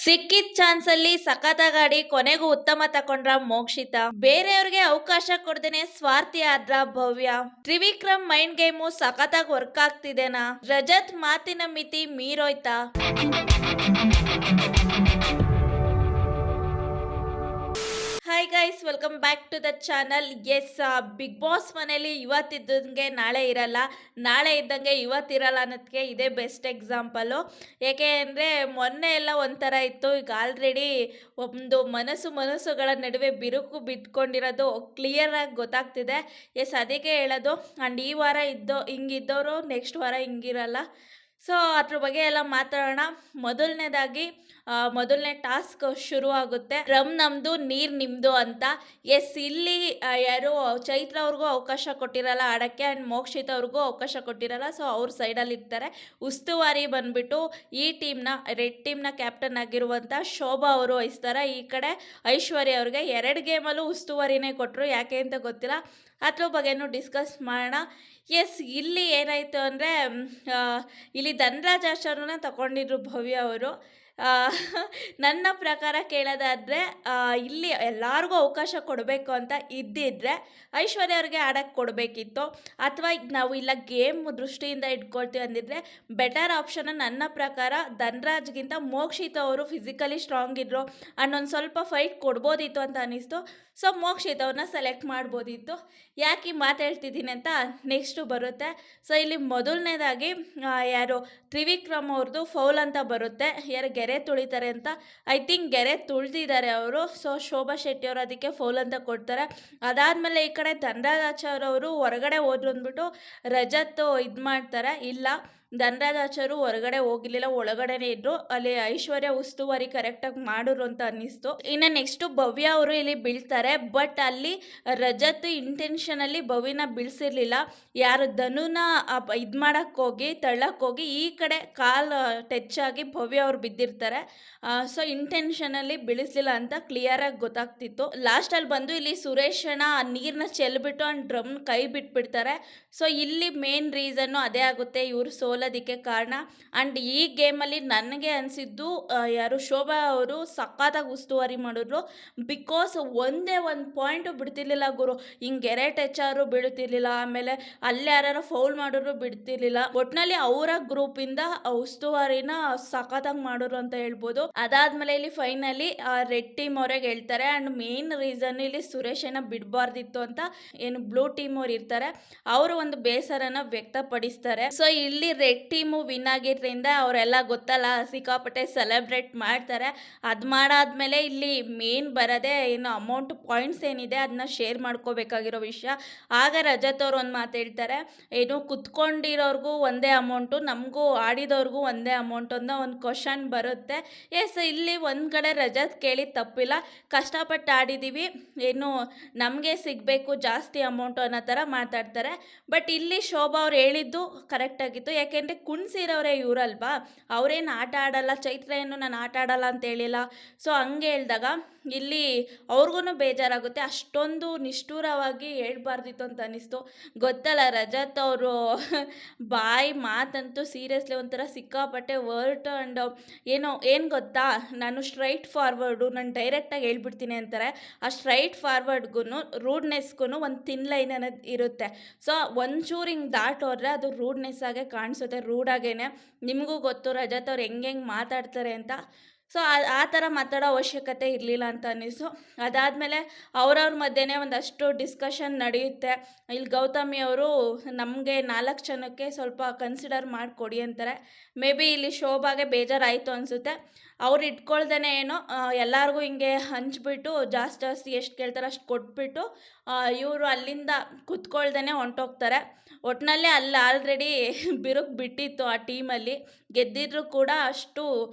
ಸಿಕ್ಕಿದ ಚಾನ್ಸ್ ಅಲ್ಲಿ ಸಖತ್ತಾಗಿ ಕೊನೆಗೂ ಉತ್ತಮ ತಕೊಂಡ್ರ ಮೋಕ್ಷಿತ. ಬೇರೆಯವ್ರಿಗೆ ಅವಕಾಶ ಕೊಡ್ದೇನೆ ಸ್ವಾರ್ಥಿ ಆದ್ರ ಭವ್ಯ. ತ್ರಿವಿಕ್ರಮ್ ಮೈಂಡ್ ಗೇಮು ಸಖತ್ತಾಗಿ ವರ್ಕ್ ಆಗ್ತಿದೆನಾ? ರಜತ್ ಮಾತಿನ ಮಿತಿ ಮೀರೋಯ್ತಾ? Hi guys, welcome back to the channel. Yes, Bigg Boss ಮನೇಲಿ ಇವತ್ತಿದ್ದಂಗೆ ನಾಳೆ ಇರಲ್ಲ, ನಾಳೆ ಇದ್ದಂಗೆ ಇವತ್ತಿರಲ್ಲ ಅನ್ನೋದಕ್ಕೆ ಇದೇ ಬೆಸ್ಟ್ ಎಕ್ಸಾಂಪಲು. ಏಕೆ ಅಂದರೆ ಮೊನ್ನೆ ಎಲ್ಲ ಒಂಥರ ಇತ್ತು, ಈಗ ಆಲ್ರೆಡಿ ಒಂದು ಮನಸ್ಸುಗಳ ನಡುವೆ ಬಿರುಕು ಬಿಟ್ಕೊಂಡಿರೋದು ಕ್ಲಿಯರಾಗಿ ಗೊತ್ತಾಗ್ತಿದೆ. ಎಸ್, ಅದಕ್ಕೆ ಹೇಳೋದು. ಆ್ಯಂಡ್ ಈ ವಾರ ಹಿಂಗಿದ್ದವರು ನೆಕ್ಸ್ಟ್ ವಾರ ಹಿಂಗಿರಲ್ಲ. ಸೊ ಅದ್ರ ಬಗ್ಗೆ ಎಲ್ಲ ಮಾತಾಡೋಣ. ಮೊದಲನೇ ಟಾಸ್ಕ್ ಶುರು ಆಗುತ್ತೆ. ಡ್ರಮ್ ನಮ್ದು, ನೀರ್ ನಿಮ್ದು ಅಂತ. ಎಸ್, ಇಲ್ಲಿ ಯಾರು ಚೈತ್ರ ಅವ್ರಿಗೂ ಅವಕಾಶ ಕೊಟ್ಟಿರಲ್ಲ ಆಡಕ್ಕೆ, ಆ್ಯಂಡ್ ಮೋಕ್ಷಿತ್ ಅವ್ರಿಗೂ ಅವಕಾಶ ಕೊಟ್ಟಿರಲ್ಲ. ಸೊ ಅವ್ರ ಸೈಡಲ್ಲಿ ಇರ್ತಾರೆ. ಉಸ್ತುವಾರಿ ಬಂದ್ಬಿಟ್ಟು ಈ ರೆಡ್ ಟೀಮ್ನ ಕ್ಯಾಪ್ಟನ್ ಆಗಿರುವಂಥ ಶೋಭಾ ಅವರು ವಹಿಸ್ತಾರೆ. ಈ ಕಡೆ ಐಶ್ವರ್ಯ ಅವ್ರಿಗೆ 2 ಗೇಮಲ್ಲೂ ಉಸ್ತುವಾರಿನೇ ಕೊಟ್ಟರು, ಯಾಕೆ ಅಂತ ಗೊತ್ತಿಲ್ಲ. ಅದ್ರ ಬಗ್ಗೆನೂ ಡಿಸ್ಕಸ್ ಮಾಡೋಣ. ಎಸ್, ಇಲ್ಲಿ ಏನಾಯಿತು ಅಂದರೆ ಇಲ್ಲಿ ಧನರಾಜ್ ಆಚಾರ್ಯನ ತಗೊಂಡಿದ್ರು ಭವ್ಯ ಅವರು. ನನ್ನ ಪ್ರಕಾರ ಕೇಳೋದಾದರೆ ಇಲ್ಲಿ ಎಲ್ಲರಿಗೂ ಅವಕಾಶ ಕೊಡಬೇಕು ಅಂತ ಇದ್ದಿದ್ರೆ ಐಶ್ವರ್ಯ ಅವ್ರಿಗೆ ಆಡೋಕ್ಕೆ ಕೊಡಬೇಕಿತ್ತು. ಅಥವಾ ನಾವು ಇಲ್ಲ ಗೇಮ್ ದೃಷ್ಟಿಯಿಂದ ಇಟ್ಕೊಳ್ತೀವಿ ಅಂದಿದ್ರೆ ಬೆಟರ್ ಆಪ್ಷನ್ ನನ್ನ ಪ್ರಕಾರ ಧನರಾಜ್ಗಿಂತ ಮೋಕ್ಷಿತ್ ಅವರು ಫಿಸಿಕಲಿ ಸ್ಟ್ರಾಂಗ್ ಇದ್ರು ಅನ್ನೊಂದು ಸ್ವಲ್ಪ ಫೈಟ್ ಕೊಡ್ಬೋದಿತ್ತು ಅಂತ ಅನ್ನಿಸ್ತು. ಸೊ ಮೋಕ್ಷಿತ್ ಅವ್ರನ್ನ ಸೆಲೆಕ್ಟ್ ಮಾಡ್ಬೋದಿತ್ತು. ಯಾಕೆ ಮಾತು ಹೇಳ್ತಿದ್ದೀನಿ ಅಂತ ನೆಕ್ಸ್ಟು ಬರುತ್ತೆ. ಸೊ ಇಲ್ಲಿ ಮೊದಲನೇದಾಗಿ ಯಾರು ತ್ರಿವಿಕ್ರಮ್ ಅವ್ರದ್ದು ಫೌಲ್ ಅಂತ ಬರುತ್ತೆ. ಯಾರು ಗೆರೆ ತುಳಿತಾರೆ ಅಂತ, ಐ ಥಿಂಕ್ ಗೆರೆ ತುಳಿದಿದ್ದಾರೆ ಅವರು. ಸೊ ಶೋಭಾ ಶೆಟ್ಟಿ ಅವರು ಅದಕ್ಕೆ ಫೌಲ್ ಅಂತ ಕೊಡ್ತಾರೆ. ಅದಾದಮೇಲೆ ಈ ಕಡೆ ಧನರಾಜಾಚಾರ್ಯ ಅವರು ಹೊರಗಡೆ ಹೋದ್ರು ಅಂದ್ಬಿಟ್ಟು ರಜತ್ ಇದು ಮಾಡ್ತಾರೆ. ಇಲ್ಲ, ಧನರಾಜಾಚಾರ್ಯರು ಹೊರಗಡೆ ಹೋಗಿರ್ಲಿಲ್ಲ, ಒಳಗಡೆನೇ ಇದ್ರು. ಅಲ್ಲಿ ಐಶ್ವರ್ಯ ಉಸ್ತುವಾರಿ ಕರೆಕ್ಟಾಗಿ ಮಾಡಿದ್ರು ಅಂತ ಅನ್ನಿಸ್ತು. ಇನ್ನು ನೆಕ್ಸ್ಟು ಭವ್ಯ ಅವರು ಇಲ್ಲಿ ಬೀಳ್ತಾರೆ. ಬಟ್ ಅಲ್ಲಿ ರಜತ್ ಇಂಟೆನ್ಷನಲ್ಲಿ ಭವ್ಯನ ಬೀಳ್ಸಿರ್ಲಿಲ್ಲ. ಯಾರು ಧನುನ ಇದು ಮಾಡೋಕ್ಕೋಗಿ ತಳ್ಳಕ್ಕೋಗಿ ಈ ಕಡೆ ಕಾಲು ಟಚ್ ಆಗಿ ಭವ್ಯ ಅವ್ರು ಬಿದ್ದಿರ್ತಾರೆ. ಸೊ ಇಂಟೆನ್ಷನಲ್ಲಿ ಬೀಳಿಸ್ಲಿಲ್ಲ ಅಂತ ಕ್ಲಿಯರಾಗಿ ಗೊತ್ತಾಗ್ತಿತ್ತು. ಲಾಸ್ಟಲ್ಲಿ ಬಂದು ಇಲ್ಲಿ ಸುರೇಶನ ನೀರನ್ನ ಚೆಲ್ಬಿಟ್ಟು ಆ ಡ್ರಮ್ ಕೈ ಬಿಟ್ಬಿಡ್ತಾರೆ. ಸೊ ಇಲ್ಲಿ ಮೇನ್ ರೀಸನ್ನು ಅದೇ ಆಗುತ್ತೆ, ಇವರು ಸೋಲೋದಕ್ಕೆ ಕಾರಣ. ಆ್ಯಂಡ್ ಈ ಗೇಮಲ್ಲಿ ನನಗೆ ಅನಿಸಿದ್ದು ಯಾರು ಶೋಭಾ ಅವರು ಸಖತ್ತಾಗಿ ಉಸ್ತುವಾರಿ ಮಾಡಿದ್ರು. ಬಿಕಾಸ್ ಒಂದೇ ಒಂದು ಪಾಯಿಂಟು ಬಿಡ್ತಿರ್ಲಿಲ್ಲ ಗುರು. ಹಿಂಗೆ ಗೆರೆ ಟಚ್ ಆದರೂ ಬಿಡ್ತಿರ್ಲಿಲ್ಲ, ಆಮೇಲೆ ಅಲ್ಲಿ ಯಾರು ಫೌಲ್ ಮಾಡಿದ್ರು ಬಿಡ್ತಿರ್ಲಿಲ್ಲ. ಒಟ್ಟಿನಲ್ಲಿ ಅವರ ಗ್ರೂಪಿಂದ ಉಸ್ತುವಾರಿನ ಸಖತ್ತಾಗಿ ಮಾಡಿದ್ರು ಅಂತ ಹೇಳ್ಬೋದು. ಅದಾದಮೇಲೆ ಇಲ್ಲಿ ಫೈನಲಿ ರೆಡ್ ಟೀಮ್ ಅವ್ರಿಗೆ ಹೇಳ್ತಾರೆ. ಆ್ಯಂಡ್ ಮೇನ್ ರೀಸನ್ ಇಲ್ಲಿ ಸುರೇಶನ ಬಿಡಬಾರ್ದಿತ್ತು ಅಂತ ಏನು ಬ್ಲೂ ಟೀಮ್ ಅವ್ರು ಇರ್ತಾರೆ, ಅವರು ಒಂದು ಬೇಸರನ ವ್ಯಕ್ತಪಡಿಸ್ತಾರೆ. ಸೊ ಇಲ್ಲಿ ರೆಡ್ ಟೀಮು ವಿನ್ ಆಗಿದ್ರಿಂದ ಅವರೆಲ್ಲ ಗೊತ್ತಲ್ಲ ಸಿಕ್ಕಾಪಟ್ಟೆ ಸೆಲೆಬ್ರೇಟ್ ಮಾಡ್ತಾರೆ. ಅದು ಮಾಡಾದ್ಮೇಲೆ ಇಲ್ಲಿ ಮೇನ್ ಬರೋದೇ ಏನು ಅಮೌಂಟ್ ಪಾಯಿಂಟ್ಸ್ ಏನಿದೆ ಅದನ್ನ ಶೇರ್ ಮಾಡ್ಕೋಬೇಕಾಗಿರೋ ವಿಷಯ. ಆಗ ರಜತ್ ಅವ್ರು ಒಂದು ಮಾತು ಹೇಳ್ತಾರೆ, ಏನು ಕುತ್ಕೊಂಡಿರೋರ್ಗೂ ಒಂದೇ ಅಮೌಂಟು, ನಮಗೂ ಆಡಿದವ್ರಿಗೂ ಒಂದೇ ಅಮೌಂಟು ಅನ್ನೋ ಒಂದು ಕ್ವಶನ್ ಬರುತ್ತೆ. ಎಸ್, ಇಲ್ಲಿ ಒಂದು ಕಡೆ ರಜತ್ ಕೇಳಿ ತಪ್ಪಿಲ್ಲ. ಕಷ್ಟಪಟ್ಟು ಆಡಿದ್ದೀವಿ, ಏನು ನಮಗೆ ಸಿಗಬೇಕು ಜಾಸ್ತಿ ಅಮೌಂಟು ಅನ್ನೋ ಥರ ಮಾತಾಡ್ತಾರೆ. ಬಟ್ ಇಲ್ಲಿ ಶೋಭಾ ಅವ್ರು ಹೇಳಿದ್ದು ಕರೆಕ್ಟಾಗಿತ್ತು. ಯಾಕೆಂದರೆ ಕುಣ್ಸಿರೋರೇ ಇವರಲ್ವಾ, ಅವರೇನು ಆಟ ಆಡಲ್ಲ, ಚೈತ್ರ ಏನು ನಾನು ಆಟ ಆಡಲ್ಲ ಅಂತ ಹೇಳಿಲ್ಲ. ಸೊ ಹಂಗೆ ಹೇಳಿದಾಗ ಇಲ್ಲಿ ಅವ್ರಿಗೂ ಬೇಜಾರಾಗುತ್ತೆ. ಅಷ್ಟೊಂದು ನಿಷ್ಠೂರವಾಗಿ ಹೇಳ್ಬಾರ್ದಿತ್ತು ಅಂತ ಅನ್ನಿಸ್ತು. ಗೊತ್ತಲ್ಲ ರಜತ್ ಅವರು ಮಾತಂತೂ ಸೀರಿಯಸ್ಲಿ ಒಂಥರ ಸಿಕ್ಕಾಪಟ್ಟೆ ವರ್ಟ್. ಆ್ಯಂಡ್ ಏನು ಗೊತ್ತಾ, ನಾನು ಸ್ಟ್ರೈಟ್ ಫಾರ್ವರ್ಡು, ನಾನು ಡೈರೆಕ್ಟಾಗಿ ಹೇಳ್ಬಿಡ್ತೀನಿ ಅಂತಾರೆ. ಆ ಸ್ಟ್ರೈಟ್ ಫಾರ್ವರ್ಡ್ಗೂ ರೂಡ್ನೆಸ್ಗೂ ಒಂದು ಥಿನ್ ಲೈನ್ ಅನ್ನೋದು ಇರುತ್ತೆ. ಸೊ ಒಂಚೂರು ಹಿಂಗೆ ದಾಟೋದ್ರೆ ಅದು ರೂಡ್ನೆಸ್ ಆಗೇ ಕಾಣಿಸುತ್ತೆ, ರೂಡಾಗೇನೆ. ನಿಮಗೂ ಗೊತ್ತು ರಜತ್ ಅವ್ರು ಹೆಂಗೆ ಮಾತಾಡ್ತಾರೆ ಅಂತ. ಸೊ ಆ ಥರ ಮಾತಾಡೋ ಅವಶ್ಯಕತೆ ಇರಲಿಲ್ಲ ಅಂತ ಅನ್ನಿಸ್ತು. ಅದಾದಮೇಲೆ ಅವ್ರವ್ರ ಮಧ್ಯೆ ಒಂದಷ್ಟು ಡಿಸ್ಕಷನ್ ನಡೆಯುತ್ತೆ. ಇಲ್ಲಿ ಗೌತಮಿ ಅವರು ನಮಗೆ 4 ಜನಕ್ಕೆ ಸ್ವಲ್ಪ ಕನ್ಸಿಡರ್ ಮಾಡಿಕೊಡಿ ಅಂತಾರೆ. ಮೇ ಬಿ ಇಲ್ಲಿ ಶೋಭಾಗೆ ಬೇಜಾರಾಯಿತು ಅನಿಸುತ್ತೆ. ಅವ್ರು ಇಟ್ಕೊಳ್ದೇ ಏನೋ ಎಲ್ಲರಿಗೂ ಹಿಂಗೆ ಹಂಚ್ಬಿಟ್ಟು ಜಾಸ್ತಿ ಎಷ್ಟು ಕೇಳ್ತಾರೆ ಅಷ್ಟು ಕೊಟ್ಬಿಟ್ಟು ಇವರು ಅಲ್ಲಿಂದ ಕುತ್ಕೊಳ್ದೇ ಹೊಂಟೋಗ್ತಾರೆ. ಒಟ್ಟಿನಲ್ಲಿ ಅಲ್ಲಿ ಆಲ್ರೆಡಿ ಬಿರುಕು ಬಿಟ್ಟಿತ್ತು ಆ ಟೀಮಲ್ಲಿ. ಗೆದ್ದಿದ್ರು ಕೂಡ ಅಷ್ಟು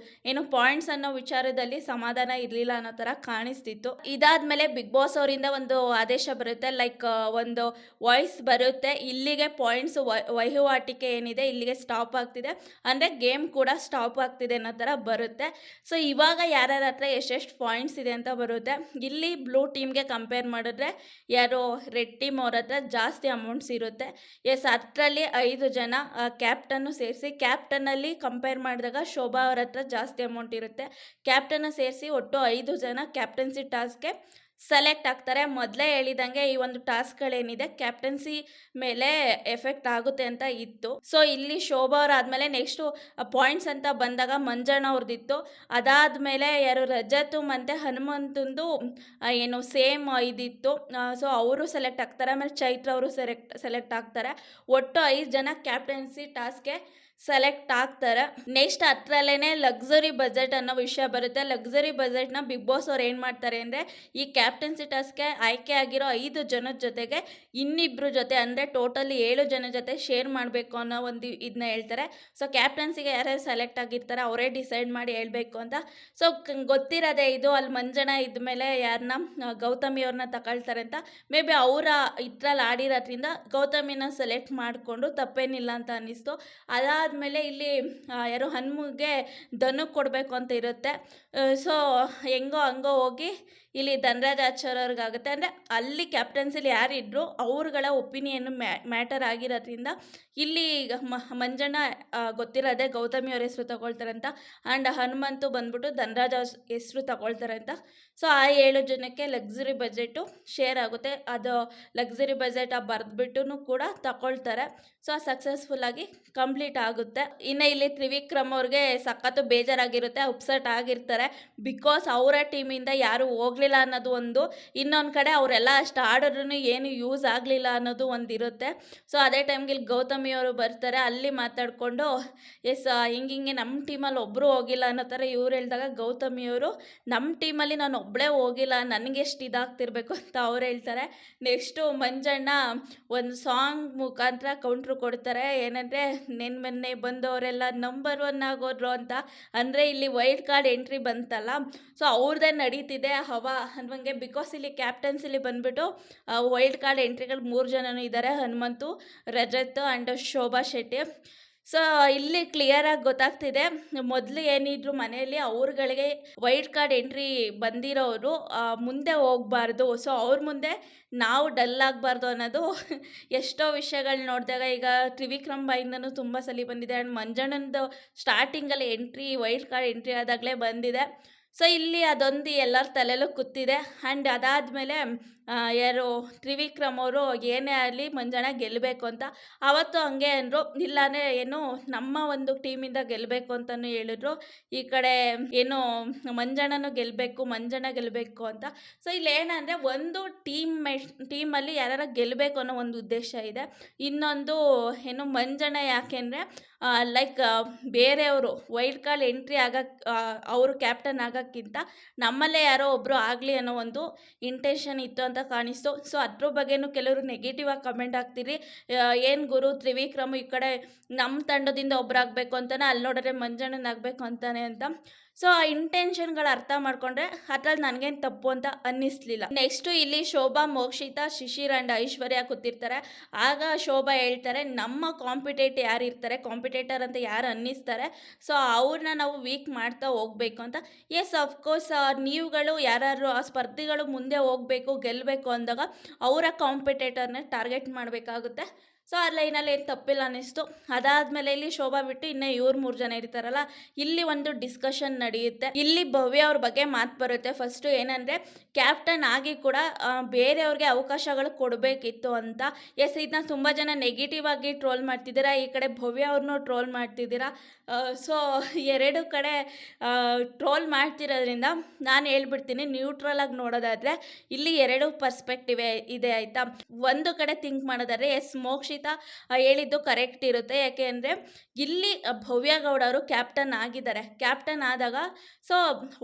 ಏನು ಪಾಯಿಂಟ್ಸ್ ಅನ್ನೋ ವಿಚಾರದಲ್ಲಿ ಸಮಾಧಾನ ಇರಲಿಲ್ಲ ಅನ್ನೋ ಥರ ಕಾಣಿಸ್ತಿತ್ತು. ಇದಾದಮೇಲೆ ಬಿಗ್ ಬಾಸ್ ಅವರಿಂದ ಒಂದು ಆದೇಶ ಬರುತ್ತೆ, ಲೈಕ್ ಒಂದು ವಾಯ್ಸ್ ಬರುತ್ತೆ, ಇಲ್ಲಿಗೆ ಪಾಯಿಂಟ್ಸ್ ವಹಿವಾಟಿಕೆ ಏನಿದೆ ಇಲ್ಲಿಗೆ ಸ್ಟಾಪ್ ಆಗ್ತಿದೆ, ಅಂದರೆ ಗೇಮ್ ಕೂಡ ಸ್ಟಾಪ್ ಆಗ್ತಿದೆ ಅನ್ನೋ ಥರ ಬರುತ್ತೆ. ಸೊ ಇವಾಗ ಯಾರ್ಯಾರ ಹತ್ರ ಎಷ್ಟೆಷ್ಟು ಪಾಯಿಂಟ್ಸ್ ಇದೆ ಅಂತ ಬರುತ್ತೆ. ಇಲ್ಲಿ ಬ್ಲೂ ಟೀಮ್ಗೆ ಕಂಪೇರ್ ಮಾಡಿದ್ರೆ ಯಾರು ರೆಡ್ ಟೀಮ್ ಅವ್ರ ಹತ್ರ ಜಾಸ್ತಿ ಅಮೌಂಟ್ಸ್ ಇರುತ್ತೆ. ಎಸ್, 10ರಲ್ಲಿ 5 ಜನ ಕ್ಯಾಪ್ಟನ್ನು ಸೇರಿಸಿ ಕ್ಯಾಪ್ಟನ್ನಲ್ಲಿ ಕಂಪೇರ್ ಮಾಡಿದಾಗ ಶೋಭಾ ಅವ್ರ ಹತ್ರ ಜಾಸ್ತಿ ಅಮೌಂಟ್ ಇರುತ್ತೆ. ಕ್ಯಾಪ್ಟನ್ನ ಸೇರಿಸಿ ಒಟ್ಟು 5 ಜನ ಕ್ಯಾಪ್ಟನ್ಸಿ ಟಾಸ್ಕ್‌ಗೆ ಸೆಲೆಕ್ಟ್ ಆಗ್ತಾರೆ. ಮೊದಲೇ ಹೇಳಿದಂಗೆ ಈ ಒಂದು ಟಾಸ್ಕ್‌ಗಳೇನಿದೆ ಕ್ಯಾಪ್ಟನ್ಸಿ ಮೇಲೆ ಎಫೆಕ್ಟ್ ಆಗುತ್ತೆ ಅಂತ ಇತ್ತು. ಸೊ ಇಲ್ಲಿ ಶೋಭಾ ಅವ್ರು ಆದಮೇಲೆ ನೆಕ್ಸ್ಟು ಪಾಯಿಂಟ್ಸ್ ಅಂತ ಬಂದಾಗ ಮಂಜಣ್ಣ ಅವ್ರದ್ದಿತ್ತು. ಅದಾದಮೇಲೆ ಯಾರು ರಜತ್ ಮತ್ತು ಹನುಮಂತಂದು ಏನು ಸೇಮ್ ಇದಿತ್ತು. ಸೊ ಅವರು ಸೆಲೆಕ್ಟ್ ಆಗ್ತಾರೆ. ಆಮೇಲೆ ಚೈತ್ರ ಅವರು ಸೆಲೆಕ್ಟ್ ಆಗ್ತಾರೆ. ಒಟ್ಟು 5 ಜನ ಕ್ಯಾಪ್ಟನ್ಸಿ ಟಾಸ್ಕ್‌ಗೆ ಸೆಲೆಕ್ಟ್ ಆಗ್ತಾರೆ. ನೆಕ್ಸ್ಟ್ ಹತ್ರಲ್ಲೇ ಲಕ್ಸುರಿ ಬಜೆಟ್ ಅನ್ನೋ ವಿಷಯ ಬರುತ್ತೆ. ಲಕ್ಸುರಿ ಬಜೆಟ್ನ ಬಿಗ್ ಬಾಸ್ ಅವ್ರು ಏನು ಮಾಡ್ತಾರೆ ಅಂದರೆ, ಈ ಕ್ಯಾಪ್ಟನ್ಸಿ ಟಾಸ್ಕ್‌ಗೆ ಆಯ್ಕೆ ಆಗಿರೋ 5 ಜನದ ಜೊತೆಗೆ ಇನ್ನಿಬ್ಬರು ಜೊತೆ ಅಂದರೆ ಟೋಟಲಿ 7 ಜನ ಜೊತೆ ಶೇರ್ ಮಾಡಬೇಕು ಅನ್ನೋ ಒಂದು ಇದನ್ನ ಹೇಳ್ತಾರೆ. ಸೊ ಕ್ಯಾಪ್ಟನ್ಸಿಗೆ ಯಾರ್ಯಾರು ಸೆಲೆಕ್ಟ್ ಆಗಿರ್ತಾರೆ ಅವರೇ ಡಿಸೈಡ್ ಮಾಡಿ ಹೇಳಬೇಕು ಅಂತ. ಸೊ ಗೊತ್ತಿರೋದೇ ಇದು. ಅಲ್ಲಿ ಮಂಜಣ್ಣ ಇದ್ಮೇಲೆ ಯಾರನ್ನ ಗೌತಮಿ ಅವ್ರನ್ನ ತಗೊಳ್ತಾರೆ ಅಂತ. ಮೇ ಬಿ ಅವರ ಇದ್ರಲ್ಲಿ ಆಡಿರೋದ್ರಿಂದ ಗೌತಮಿನ ಸೆಲೆಕ್ಟ್ ಮಾಡಿಕೊಂಡು ತಪ್ಪೇನಿಲ್ಲ ಅಂತ ಅನ್ನಿಸ್ತು. ಅದಾದಮೇಲೆ ಇಲ್ಲಿ ಯಾರು ಹನುಮಗೆ ಧನುಗೆ ಕೊಡಬೇಕು ಅಂತ ಇರುತ್ತೆ. ಸೊ ಹೆಂಗೋ ಹಂಗೋ ಹೋಗಿ ಇಲ್ಲಿ ಧನರಾಜ್ ಆಚಾರ್ಯವ್ರಿಗಾಗುತ್ತೆ. ಅಂದರೆ ಅಲ್ಲಿ ಕ್ಯಾಪ್ಟನ್ಸಿಲಿ ಯಾರಿದ್ರು ಅವ್ರುಗಳ ಒಪಿನಿಯನ್ನು ಮ್ಯಾಟರ್ ಆಗಿರೋದ್ರಿಂದ ಇಲ್ಲಿ ಮಂಜಣ್ಣ ಗೊತ್ತಿರೋದೆ ಗೌತಮಿ ಅವ್ರ ಹೆಸರು ತಗೊಳ್ತಾರೆ ಅಂತ. ಆ್ಯಂಡ್ ಹನುಮಂತು ಬಂದ್ಬಿಟ್ಟು ಧನರಾಜ್ ಅವ್ರ ಹೆಸರು ತಗೊಳ್ತಾರೆ ಅಂತ. ಸೊ ಆ 7 ಜನಕ್ಕೆ ಲಕ್ಸುರಿ ಬಜೆಟು ಶೇರ್ ಆಗುತ್ತೆ. ಅದು ಲಕ್ಸುರಿ ಬಜೆಟ್ ಬರೆದ್ಬಿಟ್ಟು ಕೂಡ ತಗೊಳ್ತಾರೆ. ಸೊ ಸಕ್ಸಸ್ಫುಲ್ಲಾಗಿ ಕಂಪ್ಲೀಟ್ ಆಗುತ್ತೆ. ಇನ್ನು ಇಲ್ಲಿ ತ್ರಿವಿಕ್ರಮ್ ಅವ್ರಿಗೆ ಸಖತ್ತು ಬೇಜಾರಾಗಿರುತ್ತೆ, ಅಪ್ಸೆಟ್ ಆಗಿರ್ತಾರೆ. ಬಿಕಾಸ್ ಅವರ ಟೀಮಿಂದ ಯಾರೂ ಹೋಗಲಿಲ್ಲ ಅನ್ನೋದು ಒಂದು. ಇನ್ನೊಂದು ಕಡೆ ಅವರೆಲ್ಲ ಅಷ್ಟು ಆಡಿದ್ರೂ ಏನು ಯೂಸ್ ಆಗಲಿಲ್ಲ ಅನ್ನೋದು ಒಂದು ಇರುತ್ತೆ. ಸೊ ಅದೇ ಟೈಮ್ಗೆ ಇಲ್ಲಿ ಗೌತಮಿ ಅವರು ಬರ್ತಾರೆ. ಅಲ್ಲಿ ಮಾತಾಡಿಕೊಂಡು ಎಸ್ ಹಿಂಗೆ ನಮ್ಮ ಟೀಮಲ್ಲಿ ಒಬ್ಬರು ಹೋಗಿಲ್ಲ ಅನ್ನೋ ಥರ ಇವ್ರು ಹೇಳಿದಾಗ ಗೌತಮಿಯವರು ನಮ್ಮ ಟೀಮಲ್ಲಿ ನಾನು ಒಬ್ಬಳೇ ಹೋಗಿಲ್ಲ, ನನಗೆಷ್ಟು ಇದಾಗ್ತಿರ್ಬೇಕು ಅಂತ ಅವ್ರು ಹೇಳ್ತಾರೆ. ನೆಕ್ಸ್ಟು ಮಂಜಣ್ಣ ಒಂದು ಸಾಂಗ್ ಮುಖಾಂತರ ಕೌಂಟ್ರು ಕೊಡ್ತಾರೆ. ಏನಂದರೆ ಮೊನ್ನೆ ಬಂದವರೆಲ್ಲ ನಂಬರ್ 1 ಆಗೋದ್ರು ಅಂತ. ಅಂದರೆ ಇಲ್ಲಿ ವೈಲ್ಡ್ ಕಾರ್ಡ್ ಎಂಟ್ರಿ ಬಂತಲ್ಲ, ಸೊ ಅವ್ರದ್ದೇ ನಡೀತಿದೆ ಹವಾ ಅನ್ನುವಂಗೆ. ಬಿಕಾಸ್ ಇಲ್ಲಿ ಕ್ಯಾಪ್ಟನ್ಸಿಲಿ ಬಂದುಬಿಟ್ಟು ವೈಲ್ಡ್ ಕಾರ್ಡ್ ಎಂಟ್ರಿಗಳು 3 ಜನನೂ ಇದ್ದಾರೆ, ಹನುಮಂತು, ರಜತ್ ಆ್ಯಂಡ್ ಶೋಭಾ ಶೆಟ್ಟಿ. ಸೊ ಇಲ್ಲಿ ಕ್ಲಿಯರಾಗಿ ಗೊತ್ತಾಗ್ತಿದೆ, ಮೊದಲು ಏನಿದ್ರು ಮನೆಯಲ್ಲಿ ಅವ್ರುಗಳಿಗೆ ವೈಲ್ಡ್ ಕಾರ್ಡ್ ಎಂಟ್ರಿ ಬಂದಿರೋರು ಮುಂದೆ ಹೋಗಬಾರ್ದು. ಸೊ ಅವ್ರ ಮುಂದೆ ನಾವು ಡಲ್ ಆಗಬಾರ್ದು ಅನ್ನೋದು ಎಷ್ಟೋ ವಿಷಯಗಳು ನೋಡಿದಾಗ ಈಗ ತ್ರಿವಿಕ್ರಮ್ ಬಾಯಿಂದನೂ ತುಂಬ ಸಲ ಬಂದಿದೆ. ಆ್ಯಂಡ್ ಮಂಜಣ್ಣಂದು ಸ್ಟಾರ್ಟಿಂಗಲ್ಲಿ ವೈಲ್ಡ್ ಕಾರ್ಡ್ ಎಂಟ್ರಿ ಆದಾಗಲೇ ಬಂದಿದೆ. ಸೊ ಇಲ್ಲಿ ಅದೊಂದು ಎಲ್ಲರ ತಲೆಯಲ್ಲೂ ಕೂತಿದೆ. ಆ್ಯಂಡ್ ಅದಾದಮೇಲೆ ಯಾರು ತ್ರಿವಿಕ್ರಮ್ ಅವರು ಏನೇ ಆಗಲಿ ಮಂಜಣ್ಣ ಗೆಲ್ಲಬೇಕು ಅಂತ ಆವತ್ತು ಹಂಗೆ ಅಂದರು. ಇಲ್ಲಾಂದರೆ ಏನು ನಮ್ಮ ಒಂದು ಟೀಮಿಂದ ಗೆಲ್ಲಬೇಕು ಅಂತಲೂ ಹೇಳಿದ್ರು. ಈ ಕಡೆ ಏನು ಮಂಜಣ್ಣನೂ ಮಂಜಣ್ಣ ಗೆಲ್ಲಬೇಕು ಅಂತ. ಸೊ ಇಲ್ಲಿ ಏನಂದರೆ ಒಂದು ಟೀಮಲ್ಲಿ ಯಾರು ಗೆಲ್ಲಬೇಕು ಅನ್ನೋ ಒಂದು ಉದ್ದೇಶ ಇದೆ. ಇನ್ನೊಂದು ಏನು ಮಂಜಣ್ಣ ಯಾಕೆಂದರೆ ಲೈಕ್ ಬೇರೆಯವರು ವೈಲ್ಡ್ ಕಾರ್ಡ್ ಎಂಟ್ರಿ ಅವರು ಕ್ಯಾಪ್ಟನ್ ಆಗೋಕ್ಕಿಂತ ನಮ್ಮಲ್ಲೇ ಯಾರೋ ಒಬ್ಬರು ಆಗಲಿ ಅನ್ನೋ ಒಂದು ಇಂಟೆನ್ಷನ್ ಇತ್ತು ಅಂತ ಕಾಣಿಸ್ತು. ಸೊ ಅದ್ರ ಬಗ್ಗೆನೂ ಕೆಲವರು ನೆಗೆಟಿವ್ ಆಗಿ ಕಮೆಂಟ್ ಹಾಕ್ತೀರಿ, ಏನು ಗುರು ತ್ರಿವಿಕ್ರಮ್ ಈ ಕಡೆ ನಮ್ಮ ತಂಡದಿಂದ ಒಬ್ಬರಾಗಬೇಕು ಅಂತಾನೆ, ಅಲ್ಲಿ ನೋಡಿದ್ರೆ ಮಂಜಣ್ಣನಾಗಬೇಕು ಅಂತಾನೆ ಅಂತ. ಸೊ ಆ ಇಂಟೆನ್ಷನ್ಗಳು ಅರ್ಥ ಮಾಡ್ಕೊಂಡ್ರೆ ಅದ್ರಲ್ಲಿ ನನಗೇನು ತಪ್ಪು ಅಂತ ಅನ್ನಿಸ್ಲಿಲ್ಲ. ನೆಕ್ಸ್ಟು ಇಲ್ಲಿ ಶೋಭಾ, ಮೋಕ್ಷಿತಾ, ಶಿಶಿರ್ ಆ್ಯಂಡ್ ಐಶ್ವರ್ಯ ಕೂತಿರ್ತಾರೆ. ಆಗ ಶೋಭಾ ಹೇಳ್ತಾರೆ, ನಮ್ಮ ಕಾಂಪಿಟೇಟರ್ ಅಂತ ಯಾರು ಅನ್ನಿಸ್ತಾರೆ ಸೊ ಅವ್ರನ್ನ ನಾವು ವೀಕ್ ಮಾಡ್ತಾ ಹೋಗ್ಬೇಕು ಅಂತ. ಎಸ್ ಅಫ್ಕೋರ್ಸ್ ನೀವುಗಳು ಯಾರು ಆ ಸ್ಪರ್ಧಿಗಳು ಮುಂದೆ ಹೋಗಬೇಕು ಗೆಲ್ಲಬೇಕು ಅಂದಾಗ ಅವರ ಕಾಂಪಿಟೇಟರ್ನ ಟಾರ್ಗೆಟ್ ಮಾಡಬೇಕಾಗುತ್ತೆ. ಸೊ ಆ ಲೈನಲ್ಲಿ ಏನು ತಪ್ಪಿಲ್ಲ ಅನ್ನಿಸ್ತು. ಅದಾದಮೇಲೆ ಇಲ್ಲಿ ಶೋಭಾ ಬಿಟ್ಟು ಇನ್ನೂ ಇವ್ರು 3 ಜನ ಇರ್ತಾರಲ್ಲ, ಇಲ್ಲಿ ಒಂದು ಡಿಸ್ಕಷನ್ ನಡೆಯುತ್ತೆ. ಇಲ್ಲಿ ಭವ್ಯ ಅವ್ರ ಬಗ್ಗೆ ಮಾತು ಬರುತ್ತೆ. ಫಸ್ಟು ಏನಂದರೆ ಕ್ಯಾಪ್ಟನ್ ಆಗಿ ಕೂಡ ಬೇರೆಯವ್ರಿಗೆ ಅವಕಾಶಗಳು ಕೊಡಬೇಕಿತ್ತು ಅಂತ. ಎಸ್ ಇದನ್ನ ತುಂಬ ಜನ ನೆಗೆಟಿವ್ ಆಗಿ ಟ್ರೋಲ್ ಮಾಡ್ತಿದ್ದೀರಾ, ಈ ಕಡೆ ಭವ್ಯ ಅವ್ರನ್ನೂ ಟ್ರೋಲ್ ಮಾಡ್ತಿದ್ದೀರಾ. ಸೊ 2 ಕಡೆ ಟ್ರೋಲ್ ಮಾಡ್ತಿರೋದ್ರಿಂದ ನಾನು ಹೇಳ್ಬಿಡ್ತೀನಿ, ನ್ಯೂಟ್ರಲ್ ಆಗಿ ನೋಡೋದಾದರೆ ಇಲ್ಲಿ 2 ಪರ್ಸ್ಪೆಕ್ಟಿವ್ ಇದೆ ಆಯಿತಾ. ಒಂದು ಕಡೆ ಥಿಂಕ್ ಮಾಡೋದಾದರೆ ಎಸ್ ಮೋಕ್ಷಿತಾ ಹೇಳಿದ್ದು ಕರೆಕ್ಟ್ ಇರುತ್ತೆ. ಯಾಕೆ ಅಂದರೆ ಇಲ್ಲಿ ಭವ್ಯ ಗೌಡ ಅವರು ಕ್ಯಾಪ್ಟನ್ ಆಗಿದ್ದಾರೆ. ಕ್ಯಾಪ್ಟನ್ ಆದಾಗ ಸೊ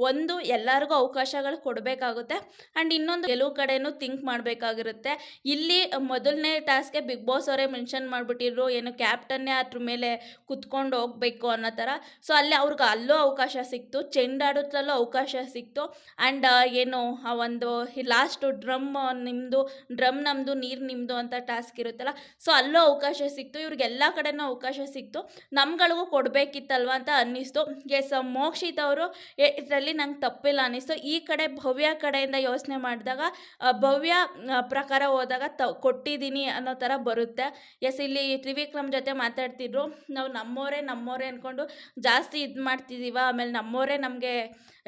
ಒಂದು ಎಲ್ಲರಿಗೂ ಅವಕಾಶಗಳು ಕೊಡಬೇಕಾಗುತ್ತೆ. ಆ್ಯಂಡ್ ಇನ್ನೊಂದು ಕೆಲವು ಕಡೆನೂ ಥಿಂಕ್ ಮಾಡಬೇಕಾಗಿರುತ್ತೆ. ಇಲ್ಲಿ ಮೊದಲನೇ ಟಾಸ್ಕ್ಗೆ ಬಿಗ್ ಬಾಸ್ ಅವರೇ ಮೆನ್ಷನ್ ಮಾಡಿಬಿಟ್ಟಿದ್ರು, ಏನು ಕ್ಯಾಪ್ಟನ್ನೇ ಅದ್ರ ಮೇಲೆ ಕುತ್ಕೊಂಡು ಹೋಗಬೇಕು ಅನ್ನೋ ಥರ. ಸೊ ಅಲ್ಲಿ ಅವ್ರಿಗೆ ಅಲ್ಲೂ ಅವಕಾಶ ಸಿಕ್ತು, ಚೆಂಡಾಡೋದ್ರಲ್ಲೂ ಅವಕಾಶ ಸಿಕ್ತು. ಆ್ಯಂಡ್ ಏನು ಆ ಒಂದು ಲಾಸ್ಟು ಡ್ರಮ್ ನಮ್ಮದು ನೀರು ನಿಮ್ಮದು ಅಂತ ಟಾಸ್ಕ್ ಇರುತ್ತಲ್ಲ, ಸೊ ಅಲ್ಲೂ ಅವಕಾಶ ಸಿಕ್ತು, ಇವ್ರಿಗೆಲ್ಲ ಕಡೆನೂ ಅವಕಾಶ ಸಿಕ್ತು. ನಮ್ಗಳಿಗೂ ಕೊಡಬೇಕಿತ್ತಲ್ವ ಅಂತ ಅನ್ನಿಸ್ತು. ಎಸ್, ಮೋಕ್ಷಿತ್ ಅವರು ಇದರಲ್ಲಿ ನಂಗೆ ತಪ್ಪಿಲ್ಲ ಅನ್ನಿಸ್ತು. ಈ ಕಡೆ ಭವ್ಯ ಕಡೆಯಿಂದ ಯೋಚನೆ ಮಾಡಿದಾಗ ಭವ್ಯ ಪ್ರಕಾರ ಹೋದಾಗ ಕೊಟ್ಟಿದ್ದೀನಿ ಅನ್ನೋ ಥರ ಬರುತ್ತೆ. ಎಸ್, ಇಲ್ಲಿ ತ್ರಿವಿಕ್ರಮ್ ಜೊತೆ ಮಾತಾಡ್ತಿದ್ರು, ನಾವು ನಮ್ಮೋರೇ ಅಂದ್ಕೊಂಡು ಜಾಸ್ತಿ ಇದು ಮಾಡ್ತಿದ್ದೀವ, ಆಮೇಲೆ ನಮ್ಮೋರೇ ನಮಗೆ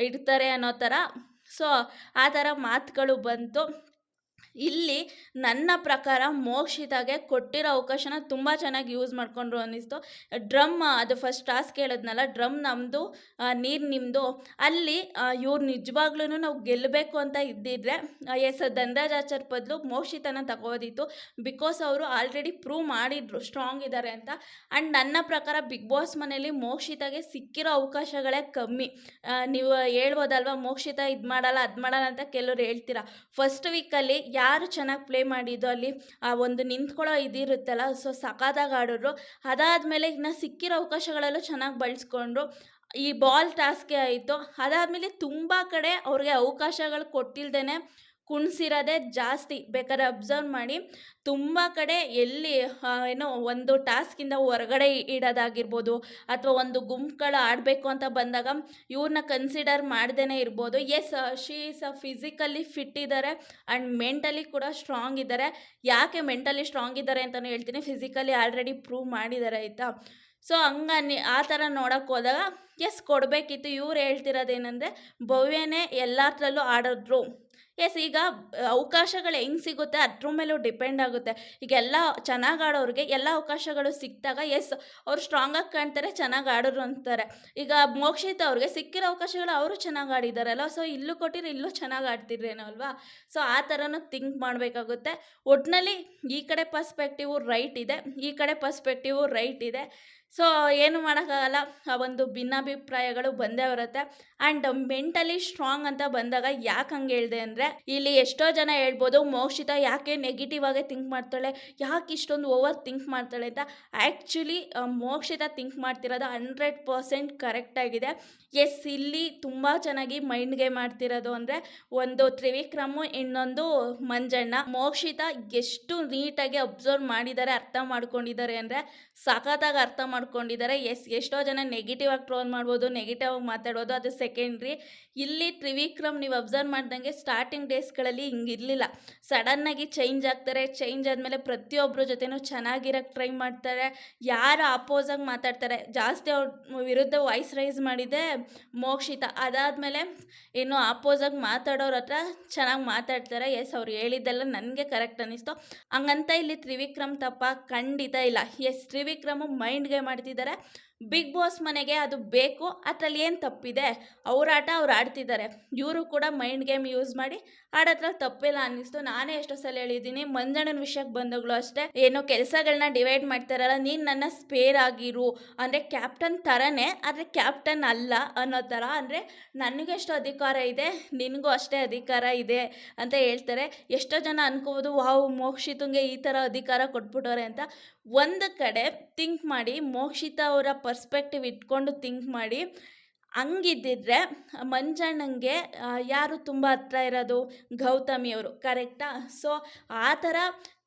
ಇಡ್ತಾರೆ ಅನ್ನೋ ಥರ. ಸೊ ಆ ಥರ ಮಾತುಗಳು ಬಂತು. ಇಲ್ಲಿ ನನ್ನ ಪ್ರಕಾರ ಮೋಕ್ಷಿತಾಗೆ ಕೊಟ್ಟಿರೋ ಅವಕಾಶನ ತುಂಬ ಚೆನ್ನಾಗಿ ಯೂಸ್ ಮಾಡಿಕೊಂಡ್ರು ಅನ್ನಿಸ್ತು. ಅದು ಫಸ್ಟ್ ಟಾಸ್ಕ್ ಹೇಳಿದ್ನಲ್ಲ, ಡ್ರಮ್ ನಮ್ಮದು ನೀರು ನಿಮ್ಮದು, ಅಲ್ಲಿ ಇವ್ರು ನಿಜವಾಗ್ಲೂ ನಾವು ಗೆಲ್ಲಬೇಕು ಅಂತ ಇದ್ದಿದ್ರೆ ಎಸ್, ಧನ್ರಾಜ್ ಆಚಾರ್ ಬದಲು ಮೋಕ್ಷಿತನ ತಗೋದಿತ್ತು. ಬಿಕಾಸ್ ಅವರು ಆಲ್ರೆಡಿ ಪ್ರೂವ್ ಮಾಡಿದ್ರು ಸ್ಟ್ರಾಂಗ್ ಇದ್ದಾರೆ ಅಂತ. ಆ್ಯಂಡ್ ನನ್ನ ಪ್ರಕಾರ ಬಿಗ್ ಬಾಸ್ ಮನೇಲಿ ಮೋಕ್ಷಿತಾಗೆ ಸಿಕ್ಕಿರೋ ಅವಕಾಶಗಳೇ ಕಮ್ಮಿ. ನೀವು ಹೇಳ್ಬೋದಲ್ವ, ಮೋಕ್ಷಿತ ಇದು ಮಾಡಲ್ಲ ಅದು ಮಾಡಲ್ಲ ಅಂತ ಕೆಲವ್ರು ಹೇಳ್ತೀರಾ. ಫಸ್ಟ್ ವೀಕಲ್ಲಿ ಯಾರು ಚೆನ್ನಾಗಿ ಪ್ಲೇ ಮಾಡಿದ್ದು ಅಲ್ಲಿ ಆ ಒಂದು ನಿಂತ್ಕೊಳ್ಳೋ ಇದಿರುತ್ತಲ್ಲ, ಸೊ ಸಖತ್ತಾಗಿ ಆಡಿದ್ರು. ಅದಾದಮೇಲೆ ಇನ್ನು ಸಿಕ್ಕಿರೋ ಅವಕಾಶಗಳಲ್ಲೂ ಚೆನ್ನಾಗಿ ಬಳಸ್ಕೊಂಡ್ರು. ಈ ಬಾಲ್ ಟಾಸ್ಕೇ ಆಯಿತು. ಅದಾದಮೇಲೆ ತುಂಬ ಕಡೆ ಅವ್ರಿಗೆ ಅವಕಾಶಗಳು ಕೊಟ್ಟಿಲ್ದೇ ಕುಣಿಸಿರೋದೇ ಜಾಸ್ತಿ. ಬೇಕಾದ್ರೆ ಅಬ್ಸರ್ವ್ ಮಾಡಿ, ತುಂಬ ಕಡೆ ಎಲ್ಲಿ ಏನೋ ಒಂದು ಟಾಸ್ಕಿಂದ ಹೊರಗಡೆ ಇಡೋದಾಗಿರ್ಬೋದು, ಅಥವಾ ಒಂದು ಗುಂಪುಗಳು ಆಡಬೇಕು ಅಂತ ಬಂದಾಗ ಇವ್ರನ್ನ ಕನ್ಸಿಡರ್ ಮಾಡ್ದೇ ಇರ್ಬೋದು. Yes, she is physically fit ಇದ್ದಾರೆ ಆ್ಯಂಡ್ ಮೆಂಟಲಿ ಕೂಡ ಸ್ಟ್ರಾಂಗ್ ಇದ್ದಾರೆ. ಯಾಕೆ ಮೆಂಟಲಿ ಸ್ಟ್ರಾಂಗ್ ಇದ್ದಾರೆ ಅಂತಲೂ ಹೇಳ್ತೀನಿ, ಫಿಸಿಕಲಿ ಆಲ್ರೆಡಿ ಪ್ರೂವ್ ಮಾಡಿದ್ದಾರೆ ಆಯಿತಾ. ಸೊ ಆ ಥರ ನೋಡೋಕ್ಕೆ ಹೋದಾಗ ಎಸ್, ಕೊಡಬೇಕಿತ್ತು. ಇವ್ರು ಹೇಳ್ತಿರೋದೇನೆಂದರೆ ಭವ್ಯನೇ ಎಲ್ಲತ್ರಲ್ಲೂ ಆಡಿದ್ರು. ಎಸ್, ಈಗ ಅವಕಾಶಗಳು ಹೆಂಗೆ ಸಿಗುತ್ತೆ ಅದ್ರ ಮೇಲೂ ಡಿಪೆಂಡ್ ಆಗುತ್ತೆ. ಈಗ ಎಲ್ಲ ಚೆನ್ನಾಗಿ ಆಡೋರಿಗೆ ಎಲ್ಲ ಅವಕಾಶಗಳು ಸಿಕ್ಕಿದಾಗ ಎಸ್, ಅವ್ರು ಸ್ಟ್ರಾಂಗಾಗಿ ಕಾಣ್ತಾರೆ, ಚೆನ್ನಾಗಿ ಆಡೋರು ಅಂತಾರೆ. ಈಗ ಮೋಕ್ಷಿತ್ ಅವ್ರಿಗೆ ಸಿಕ್ಕಿರೋ ಅವಕಾಶಗಳು ಅವರು ಚೆನ್ನಾಗಿ ಆಡಿದಾರಲ್ಲ, ಸೊ ಇಲ್ಲೂ ಕೊಟ್ಟಿರೋ ಇಲ್ಲೂ ಚೆನ್ನಾಗಿ ಆಡ್ತಿದ್ರೇನೋ ಅಲ್ವಾ. ಸೊ ಆ ಥರನೂ ಥಿಂಕ್ ಮಾಡಬೇಕಾಗುತ್ತೆ. ಒಟ್ಟಿನಲ್ಲಿ ಈ ಕಡೆ ಪರ್ಸ್ಪೆಕ್ಟಿವು ರೈಟ್ ಇದೆ, ಈ ಕಡೆ ಪರ್ಸ್ಪೆಕ್ಟಿವು ರೈಟ್ ಇದೆ. ಸೊ ಏನು ಮಾಡೋಕ್ಕಾಗಲ್ಲ, ಆ ಒಂದು ಭಿನ್ನಾಭಿಪ್ರಾಯಗಳು ಬಂದೇ ಬರುತ್ತೆ. ಆ್ಯಂಡ್ ಮೆಂಟಲಿ ಸ್ಟ್ರಾಂಗ್ ಅಂತ ಬಂದಾಗ ಯಾಕೆ ಹಂಗೆ ಹೇಳಿದೆ ಅಂದರೆ, ಇಲ್ಲಿ ಎಷ್ಟೋ ಜನ ಹೇಳ್ಬೋದು ಮೋಕ್ಷಿತ ಯಾಕೆ ನೆಗೆಟಿವ್ ಆಗೇ ಥಿಂಕ್ ಮಾಡ್ತಾಳೆ, ಯಾಕೆ ಇಷ್ಟೊಂದು ಓವರ್ ಥಿಂಕ್ ಮಾಡ್ತಾಳೆ ಅಂತ. ಆ್ಯಕ್ಚುಲಿ ಮೋಕ್ಷಿತ ಥಿಂಕ್ ಮಾಡ್ತಿರೋದು 100% ಕರೆಕ್ಟಾಗಿದೆ. ಎಸ್, ಇಲ್ಲಿ ತುಂಬ ಚೆನ್ನಾಗಿ ಮೈಂಡ್ ಗೇಮ್ ಮಾಡ್ತಿರೋದು ಅಂದರೆ ಒಂದು ತ್ರಿವಿಕ್ರಮು, ಇನ್ನೊಂದು ಮಂಜಣ್ಣ. ಮೋಕ್ಷಿತ ಎಷ್ಟು ನೀಟಾಗಿ ಅಬ್ಸರ್ವ್ ಮಾಡಿದ್ದಾರೆ, ಅರ್ಥ ಮಾಡ್ಕೊಂಡಿದ್ದಾರೆ ಅಂದರೆ ಸಖತ್ತಾಗಿ ಅರ್ಥ ಮಾಡ್ಕೊಂಡಿದ್ದಾರೆ. ಎಸ್, ಎಷ್ಟೋ ಜನ ನೆಗೆಟಿವ್ ಆಗಿ ಟ್ರೋಲ್ ಮಾಡ್ಬೋದು, ನೆಗೆಟಿವ್ ಆಗಿ ಮಾತಾಡ್ಬೋದು, ಅದು ಸೆಕೆಂಡ್ರಿ. ಇಲ್ಲಿ ತ್ರಿವಿಕ್ರಮ್ ನೀವು ಅಬ್ಸರ್ವ್ ಮಾಡ್ದಂಗೆ ಸ್ಟಾರ್ಟಿಂಗ್ ಡೇಸ್ಗಳಲ್ಲಿ ಹಿಂಗಿರಲಿಲ್ಲ. ಸಡನ್ನಾಗಿ ಚೇಂಜ್ ಆಗ್ತಾರೆ. ಚೇಂಜ್ ಆದಮೇಲೆ ಪ್ರತಿಯೊಬ್ಬರ ಜೊತೆನೂ ಚೆನ್ನಾಗಿರೋಕ್ಕೆ ಟ್ರೈ ಮಾಡ್ತಾರೆ. ಯಾರು ಅಪೋಸಾಗಿ ಮಾತಾಡ್ತಾರೆ, ಜಾಸ್ತಿ ಅವ್ರ ವಿರುದ್ಧ ವಾಯ್ಸ್ ರೈಸ್ ಮಾಡಿದ್ದೆ ಮೋಕ್ಷಿತ. ಅದಾದಮೇಲೆ ಏನು ಅಪೋಸಾಗಿ ಮಾತಾಡೋರ ಹತ್ರ ಚೆನ್ನಾಗಿ ಮಾತಾಡ್ತಾರೆ. ಎಸ್, ಅವ್ರು ಹೇಳಿದ್ದೆಲ್ಲ ನನಗೆ ಕರೆಕ್ಟ್ ಅನ್ನಿಸ್ತು. ಹಂಗಂತ ಇಲ್ಲಿ ತ್ರಿವಿಕ್ರಮ್ ತಪ್ಪ ಖಂಡಿತ ಇಲ್ಲ. ಎಸ್, ತ್ರಿವಿಕ್ರಮು ಮೈಂಡ್ಗೆ ಮಾಡ್ತಿದ್ದಾರೆ. ಬಿಗ್ ಬಾಸ್ ಮನೆಗೆ ಅದು ಬೇಕು, ಅದರಲ್ಲಿ ಏನು ತಪ್ಪಿದೆ, ಅವ್ರ ಆಟ ಅವ್ರು ಆಡ್ತಿದ್ದಾರೆ. ಇವರು ಕೂಡ ಮೈಂಡ್ ಗೇಮ್ ಯೂಸ್ ಮಾಡಿ ಆಡೋದ್ರಲ್ಲಿ ತಪ್ಪಿಲ್ಲ ಅನ್ನಿಸ್ತು. ನಾನೇ ಎಷ್ಟೋ ಸಲ ಹೇಳಿದ್ದೀನಿ, ಮಂಜಣ್ಣನ ವಿಷಯಕ್ಕೆ ಬಂದಾಗಲೂ ಅಷ್ಟೇ, ಏನೋ ಕೆಲಸಗಳನ್ನ ಡಿವೈಡ್ ಮಾಡ್ತಾರಲ್ಲ, ನೀನು ನನ್ನ ಸ್ಪೇರ್ ಆಗಿರು ಅಂದರೆ ಕ್ಯಾಪ್ಟನ್ ಥರನೇ, ಆದರೆ ಕ್ಯಾಪ್ಟನ್ ಅಲ್ಲ ಅನ್ನೋ ಥರ. ಅಂದರೆ ನನಗೆಷ್ಟು ಅಧಿಕಾರ ಇದೆ ನಿನಗೂ ಅಷ್ಟೇ ಅಧಿಕಾರ ಇದೆ ಅಂತ ಹೇಳ್ತಾರೆ. ಎಷ್ಟೋ ಜನ ಅನ್ಕೋಬೋದು, ವಾವ್ ಮೋಕ್ಷಿತಂಗೆ ಈ ಥರ ಅಧಿಕಾರ ಕೊಟ್ಬಿಟ್ಟವ್ರೆ ಅಂತ. ಒಂದು ಕಡೆ ಥಿಂಕ್ ಮಾಡಿ, ಮೋಕ್ಷಿತ ಅವರ ಪರ್ಸ್ಪೆಕ್ಟಿವ್ ಇಟ್ಕೊಂಡು ಥಿಂಕ್ ಮಾಡಿ. ಹಂಗಿದ್ದಿದ್ರೆ ಮಂಜಣ್ಣಂಗೆ ಯಾರು ತುಂಬ ಹತ್ರ ಇರೋದು, ಗೌತಮಿಯವರು, ಕರೆಕ್ಟಾ. ಸೊ ಆ ಥರ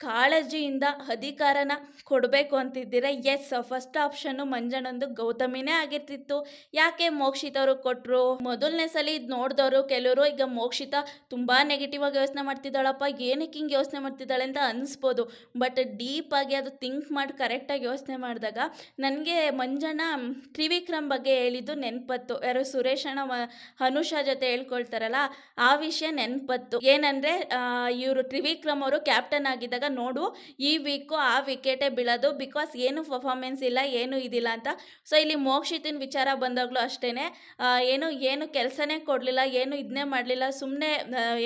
ಕಾಳಜಿಯಿಂದ ಅಧಿಕಾರನ ಕೊಡಬೇಕು ಅಂತಿದ್ದೀರ. ಎಸ್, ಫಸ್ಟ್ ಆಪ್ಷನ್ನು ಮಂಜಣ್ಣಂದು ಗೌತಮಿನೇ ಆಗಿರ್ತಿತ್ತು. ಯಾಕೆ ಮೋಕ್ಷಿತ ಅವ್ರಿಗೆ ಕೊಟ್ಟರು? ಮೊದಲನೇ ಸಲ ಇದು ನೋಡಿದವರು ಕೆಲವರು ಈಗ ಮೋಕ್ಷಿತ ತುಂಬ ನೆಗೆಟಿವ್ ಆಗಿ ಯೋಚನೆ ಮಾಡ್ತಿದ್ದಾಳಪ್ಪ, ಏನಕ್ಕೆ ಹಿಂಗೆ ಯೋಚನೆ ಮಾಡ್ತಿದ್ದಾಳೆ ಅಂತ ಅನಿಸ್ಬೋದು. ಬಟ್ ಡೀಪಾಗಿ ಅದು ಥಿಂಕ್ ಮಾಡಿ ಕರೆಕ್ಟಾಗಿ ಯೋಚನೆ ಮಾಡಿದಾಗ ನನಗೆ ಮಂಜಣ್ಣ ತ್ರಿವಿಕ್ರಮ್ ಬಗ್ಗೆ ಹೇಳಿದ್ದು ನೆನಪತ್ತು. ಯಾರು ಸುರೇಶಣ್ಣ ಅನುಷಾ ಜೊತೆ ಹೇಳ್ಕೊಳ್ತಾರಲ್ಲ, ಆ ವಿಷಯ ನೆನಪತ್ತು. ಏನಂದರೆ ಇವರು ತ್ರಿವಿಕ್ರಮ್ ಅವರು ಕ್ಯಾಪ್ಟನ್ ಆಗಿದ್ದಾಗ ನೋಡು ಈ ವೀಕು ಆ ವಿಕೆಟೇ ಬೀಳೋದು, ಬಿಕಾಸ್ ಏನು ಪರ್ಫಾರ್ಮೆನ್ಸ್ ಇಲ್ಲ, ಏನು ಇದಿಲ್ಲ ಅಂತ. ಸೊ ಇಲ್ಲಿ ಮೋಕ್ಷಿತಿನ ವಿಚಾರ ಬಂದಾಗಲೂ ಅಷ್ಟೇ, ಏನು ಕೆಲಸನೇ ಕೊಡಲಿಲ್ಲ, ಏನು ಇದನ್ನೇ ಮಾಡಲಿಲ್ಲ, ಸುಮ್ಮನೆ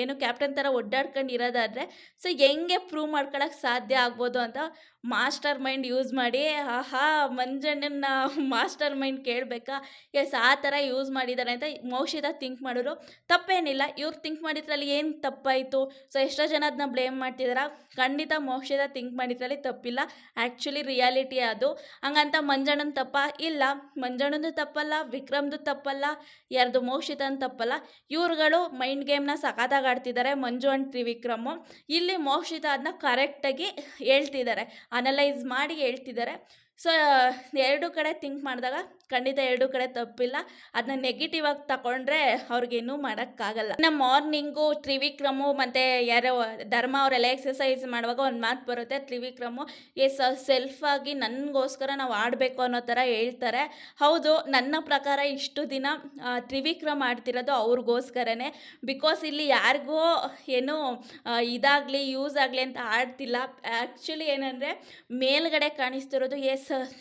ಏನು ಕ್ಯಾಪ್ಟನ್ ಥರ ಒಡ್ಡಾಡ್ಕೊಂಡು ಇರೋದಾದರೆ ಸೊ ಹೆಂಗೆ ಪ್ರೂವ್ ಮಾಡ್ಕೊಳಕ್ಕೆ ಸಾಧ್ಯ ಆಗ್ಬೋದು ಅಂತ ಮಾಸ್ಟರ್ ಮೈಂಡ್ ಯೂಸ್ ಮಾಡಿ, ಆಹಾ ಮಂಜಣ್ಣನ ಮಾಸ್ಟರ್ ಮೈಂಡ್ ಕೇಳಬೇಕಾ. ಎಸ್, ಆ ಥರ ಯೂಸ್ ಮಾಡಿದ್ದಾರೆ ಅಂತ ಮೋಕ್ಷಿತ ಥಿಂಕ್ ಮಾಡಿದ್ರು. ತಪ್ಪೇನಿಲ್ಲ, ಇವ್ರು ಥಿಂಕ್ ಮಾಡಿದ್ರಲ್ಲಿ ಏನು ತಪ್ಪಾಯಿತು? ಸೊ ಎಷ್ಟೋ ಜನ ಅದನ್ನ ಬ್ಲೇಮ್ ಮಾಡ್ತಿದ್ದಾರೆ. ಖಂಡಿತ ಮೋಕ್ಷಿತ ಥಿಂಕ್ ಮಾಡಿದ್ರಲ್ಲಿ ತಪ್ಪಿಲ್ಲ. ಆ್ಯಕ್ಚುಲಿ ರಿಯಾಲಿಟಿ ಅದು. ಹಂಗಂತ ಮಂಜಣ್ಣನ ತಪ್ಪಾ? ಇಲ್ಲ. ಮಂಜಣ್ಣಂದು ತಪ್ಪಲ್ಲ, ವಿಕ್ರಮ್‌ದು ತಪ್ಪಲ್ಲ, ಯಾರ್ದು ಮೋಕ್ಷಿತಂದು ತಪ್ಪಲ್ಲ. ಇವ್ರುಗಳು ಮೈಂಡ್ ಗೇಮ್‌ನ ಸಖತ್ತಾಗಿ ಆಡ್ತಿದ್ದಾರೆ ಮಂಜು ಆ್ಯಂಡ್ ತ್ರಿವಿಕ್ರಮು. ಇಲ್ಲಿ ಮೋಕ್ಷಿತ ಅದನ್ನ ಕರೆಕ್ಟಾಗಿ ಹೇಳ್ತಿದ್ದಾರೆ, ಅನಲೈಸ್ ಮಾಡಿ ಹೇಳ್ತಿದ್ದಾರೆ. ಸೊ ಎರಡೂ ಕಡೆ ಥಿಂಕ್ ಮಾಡಿದಾಗ ಖಂಡಿತ ಎರಡೂ ಕಡೆ ತಪ್ಪಿಲ್ಲ. ಅದನ್ನ ನೆಗೆಟಿವ್ ಆಗಿ ತಗೊಂಡ್ರೆ ಅವ್ರಿಗೇನೂ ಮಾಡೋಕ್ಕಾಗಲ್ಲ. ಇನ್ನು ಮಾರ್ನಿಂಗು ತ್ರಿವಿಕ್ರಮು ಮತ್ತು ಯಾರೋ ಧರ್ಮ ಅವರೆಲ್ಲ ಎಕ್ಸಸೈಸ್ ಮಾಡುವಾಗ ಒಂದು ಮಾತು ಬರುತ್ತೆ. ತ್ರಿವಿಕ್ರಮು ಸೆಲ್ಫಾಗಿ ನನಗೋಸ್ಕರ ನಾವು ಆಡಬೇಕು ಅನ್ನೋ ಥರ ಹೇಳ್ತಾರೆ. ಹೌದು, ನನ್ನ ಪ್ರಕಾರ ಇಷ್ಟು ದಿನ ತ್ರಿವಿಕ್ರಮ್ ಆಡ್ತಿರೋದು ಅವ್ರಿಗೋಸ್ಕರನೇ. ಬಿಕಾಸ್ ಇಲ್ಲಿ ಯಾರಿಗೋ ಏನೋ ಇದಾಗಲಿ ಯೂಸ್ ಆಗಲಿ ಅಂತ ಆಡ್ತಿಲ್ಲ. ಆ್ಯಕ್ಚುಲಿ ಏನಂದರೆ ಮೇಲ್ಗಡೆ ಕಾಣಿಸ್ತಿರೋದು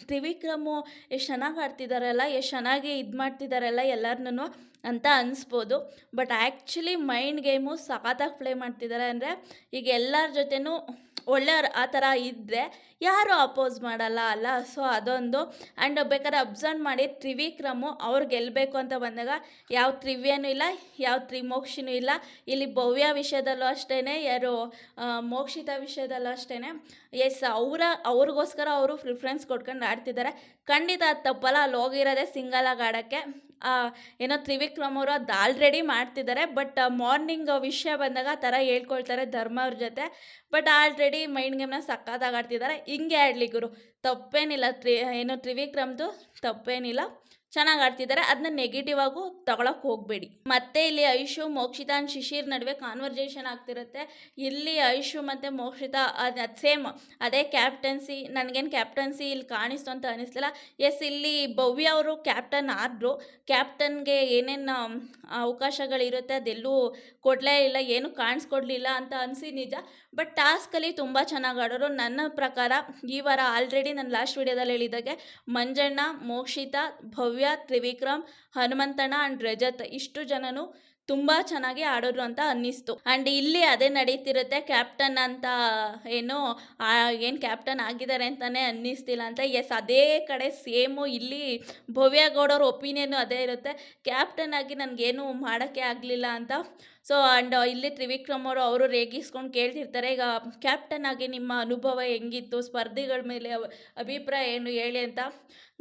ತ್ರಿವಿಕ್ರಮು ಎಷ್ಟು ಚೆನ್ನಾಗಿ ಆಡ್ತಿದ್ದಾರಲ್ಲ, ಎಷ್ಟು ಚೆನ್ನಾಗಿ ಇದು ಮಾಡ್ತಿದ್ದಾರಲ್ಲ ಎಲ್ಲರನ್ನೂ ಅಂತ ಅನಿಸ್ಬೋದು. ಬಟ್ ಆ್ಯಕ್ಚುಲಿ ಮೈಂಡ್ ಗೇಮು ಸಖತ್ತಾಗಿ ಪ್ಲೇ ಮಾಡ್ತಿದ್ದಾರೆ. ಅಂದರೆ ಈಗ ಎಲ್ಲರ ಜೊತೆನೂ ಒಳ್ಳೆಯವ್ರು ಆ ಥರ ಇದ್ದರೆ ಯಾರೂ ಅಪೋಸ್ ಮಾಡಲ್ಲ ಅಲ್ಲ. ಸೊ ಅದೊಂದು. ಆ್ಯಂಡ್ ಬೇಕಾದ್ರೆ ಅಬ್ಸರ್ವ್ ಮಾಡಿ, ತ್ರಿವಿಕ್ರಮು ಅವ್ರು ಗೆಲ್ಲಬೇಕು ಅಂತ ಬಂದಾಗ ಯಾವ ತ್ರಿವ್ಯನೂ ಇಲ್ಲ, ಯಾವ ತ್ರಿಮೋಕ್ಷಿನೂ ಇಲ್ಲ. ಇಲ್ಲಿ ಭವ್ಯ ವಿಷಯದಲ್ಲೂ ಅಷ್ಟೇ, ಯಾರು ಮೋಕ್ಷಿತ ವಿಷಯದಲ್ಲೂ ಅಷ್ಟೇ. ಅವ್ರಿಗೋಸ್ಕರ ಅವರು ಪ್ರಿಫರೆನ್ಸ್ ಕೊಟ್ಕೊಂಡು ಆಡ್ತಿದ್ದಾರೆ. ಖಂಡಿತ ಅದು ತಪ್ಪಲ್ಲ. ಅಲ್ಲಿ ಹೋಗಿರೋದೇ ಸಿಂಗಲಾಗಿ ಆಡೋಕ್ಕೆ. ಏನೋ ತ್ರಿವಿಕ್ರಮ್ ಅವರು ಅದು ಆಲ್ರೆಡಿ ಮಾಡ್ತಿದ್ದಾರೆ. ಬಟ್ ಮಾರ್ನಿಂಗ್ ವಿಷಯ ಬಂದಾಗ ಆ ಥರ ಹೇಳ್ಕೊಳ್ತಾರೆ ಧರ್ಮ ಅವ್ರ ಜೊತೆ. ಬಟ್ ಆಲ್ರೆಡಿ ಮೈಂಡ್ ಗೇಮ್ನ ಸಖತ್ತಾಗಿ ಆಡ್ತಿದ್ದಾರೆ. ಹಿಂಗೆ ಆಡಲಿ ಗುರು, ತಪ್ಪೇನಿಲ್ಲ. ತ್ರಿವಿಕ್ರಮ್ದು ತಪ್ಪೇನಿಲ್ಲ, ಚೆನ್ನಾಗಿ ಆಡ್ತಿದ್ದಾರೆ. ಅದನ್ನ ನೆಗೆಟಿವ್ ಆಗು ತಗೊಳಕ್ಕೆ ಹೋಗಬೇಡಿ. ಮತ್ತೆ ಇಲ್ಲಿ ಐಶು, ಮೋಕ್ಷಿತ ಆ್ಯಂಡ್ ಶಿಶಿರ್ ನಡುವೆ ಕಾನ್ವರ್ಜೇಷನ್ ಆಗ್ತಿರುತ್ತೆ. ಇಲ್ಲಿ ಐಶು ಮತ್ತು ಮೋಕ್ಷಿತ ಅದು ಸೇಮ್ ಅದೇ ಕ್ಯಾಪ್ಟನ್ಸಿ. ನನಗೇನು ಕ್ಯಾಪ್ಟನ್ಸಿ ಇಲ್ಲಿ ಕಾಣಿಸ್ತು ಅಂತ ಅನ್ನಿಸ್ಲಿಲ್ಲ. ಇಲ್ಲಿ ಭವ್ಯ ಅವರು ಕ್ಯಾಪ್ಟನ್ ಆದರು. ಕ್ಯಾಪ್ಟನ್ಗೆ ಏನೇನು ಅವಕಾಶಗಳಿರುತ್ತೆ ಅದೆಲ್ಲೂ ಕೊಡಲೇ ಇಲ್ಲ, ಏನೂ ಕಾಣಿಸ್ಕೊಡ್ಲಿಲ್ಲ ಅಂತ ಅನಿಸಿ ನಿಜ. ಬಟ್ ಟಾಸ್ಕಲ್ಲಿ ತುಂಬ ಚೆನ್ನಾಗಿ ಆಡೋರು. ನನ್ನ ಪ್ರಕಾರ ಈ ವಾರ ಆಲ್ರೆಡಿ ನಾನು ಲಾಸ್ಟ್ ವಿಡಿಯೋದಲ್ಲಿ ಹೇಳಿದಾಗೆ ಮಂಜಣ್ಣ, ಮೋಕ್ಷಿತ, ಭವ್ಯ, ತ್ರಿವಿಕ್ರಮ್, ಹನುಮಂತಣ್ಣ ಆ್ಯಂಡ್ ರಜತ್ ಇಷ್ಟು ಜನನು ತುಂಬ ಚೆನ್ನಾಗಿ ಆಡೋರು ಅಂತ ಅನ್ನಿಸ್ತು. ಆ್ಯಂಡ್ ಇಲ್ಲಿ ಅದೇ ನಡೀತಿರುತ್ತೆ. ಕ್ಯಾಪ್ಟನ್ ಅಂತ ಏನು ಕ್ಯಾಪ್ಟನ್ ಆಗಿದ್ದಾರೆ ಅಂತಲೇ ಅನ್ನಿಸ್ತಿಲ್ಲ ಅಂತ. ಅದೇ ಕಡೆ ಸೇಮು ಇಲ್ಲಿ ಭವ್ಯ ಗೌಡವ್ರ ಒಪಿನಿಯನ್ನು ಅದೇ ಇರುತ್ತೆ. ಕ್ಯಾಪ್ಟನ್ ಆಗಿ ನನಗೇನು ಮಾಡೋಕ್ಕೆ ಆಗಲಿಲ್ಲ ಅಂತ. ಸೊ ಆ್ಯಂಡ್ ಇಲ್ಲಿ ತ್ರಿವಿಕ್ರಮ್ ಅವರು ರೇಗಿಸ್ಕೊಂಡು ಕೇಳ್ತಿರ್ತಾರೆ, ಈಗ ಕ್ಯಾಪ್ಟನ್ ಆಗಿ ನಿಮ್ಮ ಅನುಭವ ಹೆಂಗಿತ್ತು, ಸ್ಪರ್ಧಿಗಳ ಮೇಲೆ ಅಭಿಪ್ರಾಯ ಏನು ಹೇಳಿ ಅಂತ.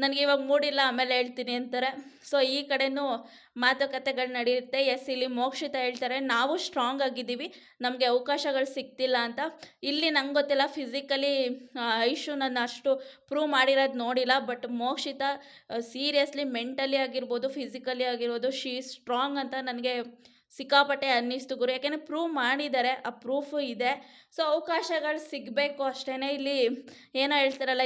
ನನಗೆ ಇವಾಗ ಮೂಡಿಲ್ಲ, ಆಮೇಲೆ ಹೇಳ್ತೀನಿ ಅಂತಾರೆ. ಸೊ ಈ ಕಡೆನೂ ಮಾತುಕತೆಗಳು ನಡೆಯುತ್ತೆ. ಇಲ್ಲಿ ಮೋಕ್ಷಿತ ಹೇಳ್ತಾರೆ, ನಾವು ಸ್ಟ್ರಾಂಗ್ ಆಗಿದ್ದೀವಿ, ನಮಗೆ ಅವಕಾಶಗಳು ಸಿಗ್ತಿಲ್ಲ ಅಂತ. ಇಲ್ಲಿ ನಂಗೆ ಗೊತ್ತಿಲ್ಲ, ಫಿಸಿಕಲಿ ಐಶು ನನ್ನ ಅಷ್ಟು ಪ್ರೂವ್ ಮಾಡಿರೋದು ನೋಡಿಲ್ಲ. ಬಟ್ ಮೋಕ್ಷಿತ ಸೀರಿಯಸ್ಲಿ ಮೆಂಟಲಿ ಆಗಿರ್ಬೋದು, ಫಿಸಿಕಲಿ ಆಗಿರ್ಬೋದು, ಶೀ ಸ್ಟ್ರಾಂಗ್ ಅಂತ ನನಗೆ ಸಿಕ್ಕಾಪಟ್ಟೆ ಅನ್ನಿಸ್ತು ಗುರು. ಯಾಕೆಂದರೆ ಪ್ರೂವ್ ಮಾಡಿದ್ದಾರೆ, ಆ ಪ್ರೂಫು ಇದೆ. ಸೊ ಅವಕಾಶಗಳು ಸಿಗಬೇಕು ಅಷ್ಟೇ. ಇಲ್ಲಿ ಏನೋ ಹೇಳ್ತಾರಲ್ಲ,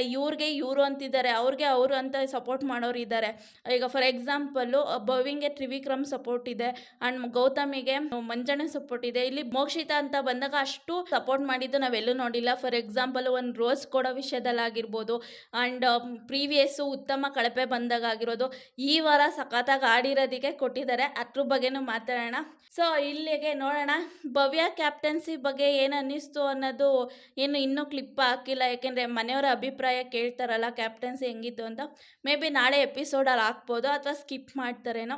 ಇವರು ಅಂತಿದ್ದಾರೆ, ಅವ್ರಿಗೆ ಅವರು ಅಂತ ಸಪೋರ್ಟ್ ಮಾಡೋರು ಇದ್ದಾರೆ. ಈಗ ಫಾರ್ ಎಕ್ಸಾಂಪಲ್ಲು ಭವಿಂಗೆ ತ್ರಿವಿಕ್ರಮ್ ಸಪೋರ್ಟ್ ಇದೆ, ಆ್ಯಂಡ್ ಗೌತಮಿಗೆ ಮಂಜಣ್ಣ ಸಪೋರ್ಟ್ ಇದೆ. ಇಲ್ಲಿ ಮೋಕ್ಷಿತ ಅಂತ ಬಂದಾಗ ಅಷ್ಟು ಸಪೋರ್ಟ್ ಮಾಡಿದ್ದು ನಾವೆಲ್ಲೂ ನೋಡಿಲ್ಲ. ಫಾರ್ ಎಕ್ಸಾಂಪಲ್ ಒಂದು ರೋಸ್ ಕೊಡೋ ವಿಷಯದಲ್ಲಾಗಿರ್ಬೋದು, ಆ್ಯಂಡ್ ಪ್ರೀವಿಯಸ್ಸು ಉತ್ತಮ ಕಳಪೆ ಬಂದಾಗ ಆಗಿರೋದು. ಈ ವಾರ ಸಖತ್ತಾಗಿ ಆಡಿರೋದಕ್ಕೆ ಕೊಟ್ಟಿದ್ದಾರೆ, ಅದ್ರ ಬಗ್ಗೆನೂ ಮಾತಾಡೋಣ. ಸೊ ಇಲ್ಲಿಗೆ ನೋಡೋಣ ಭವ್ಯ ಕ್ಯಾಪ್ಟನ್ಸಿ ಬಗ್ಗೆ ಏನು ಅನ್ನಿಸ್ತು ಅನ್ನೋದು. ಇನ್ನೂ ಕ್ಲಿಪ್ ಹಾಕಿಲ್ಲ, ಯಾಕೆಂದರೆ ಮನೆಯವರ ಅಭಿಪ್ರಾಯ ಕೇಳ್ತಾರಲ್ಲ ಕ್ಯಾಪ್ಟನ್ಸಿ ಹೆಂಗಿತ್ತು ಅಂತ. ಮೇ ಬಿ ನಾಳೆ ಎಪಿಸೋಡಲ್ಲಿ ಹಾಕ್ಬೋದು, ಅಥವಾ ಸ್ಕಿಪ್ ಮಾಡ್ತಾರೇನೋ,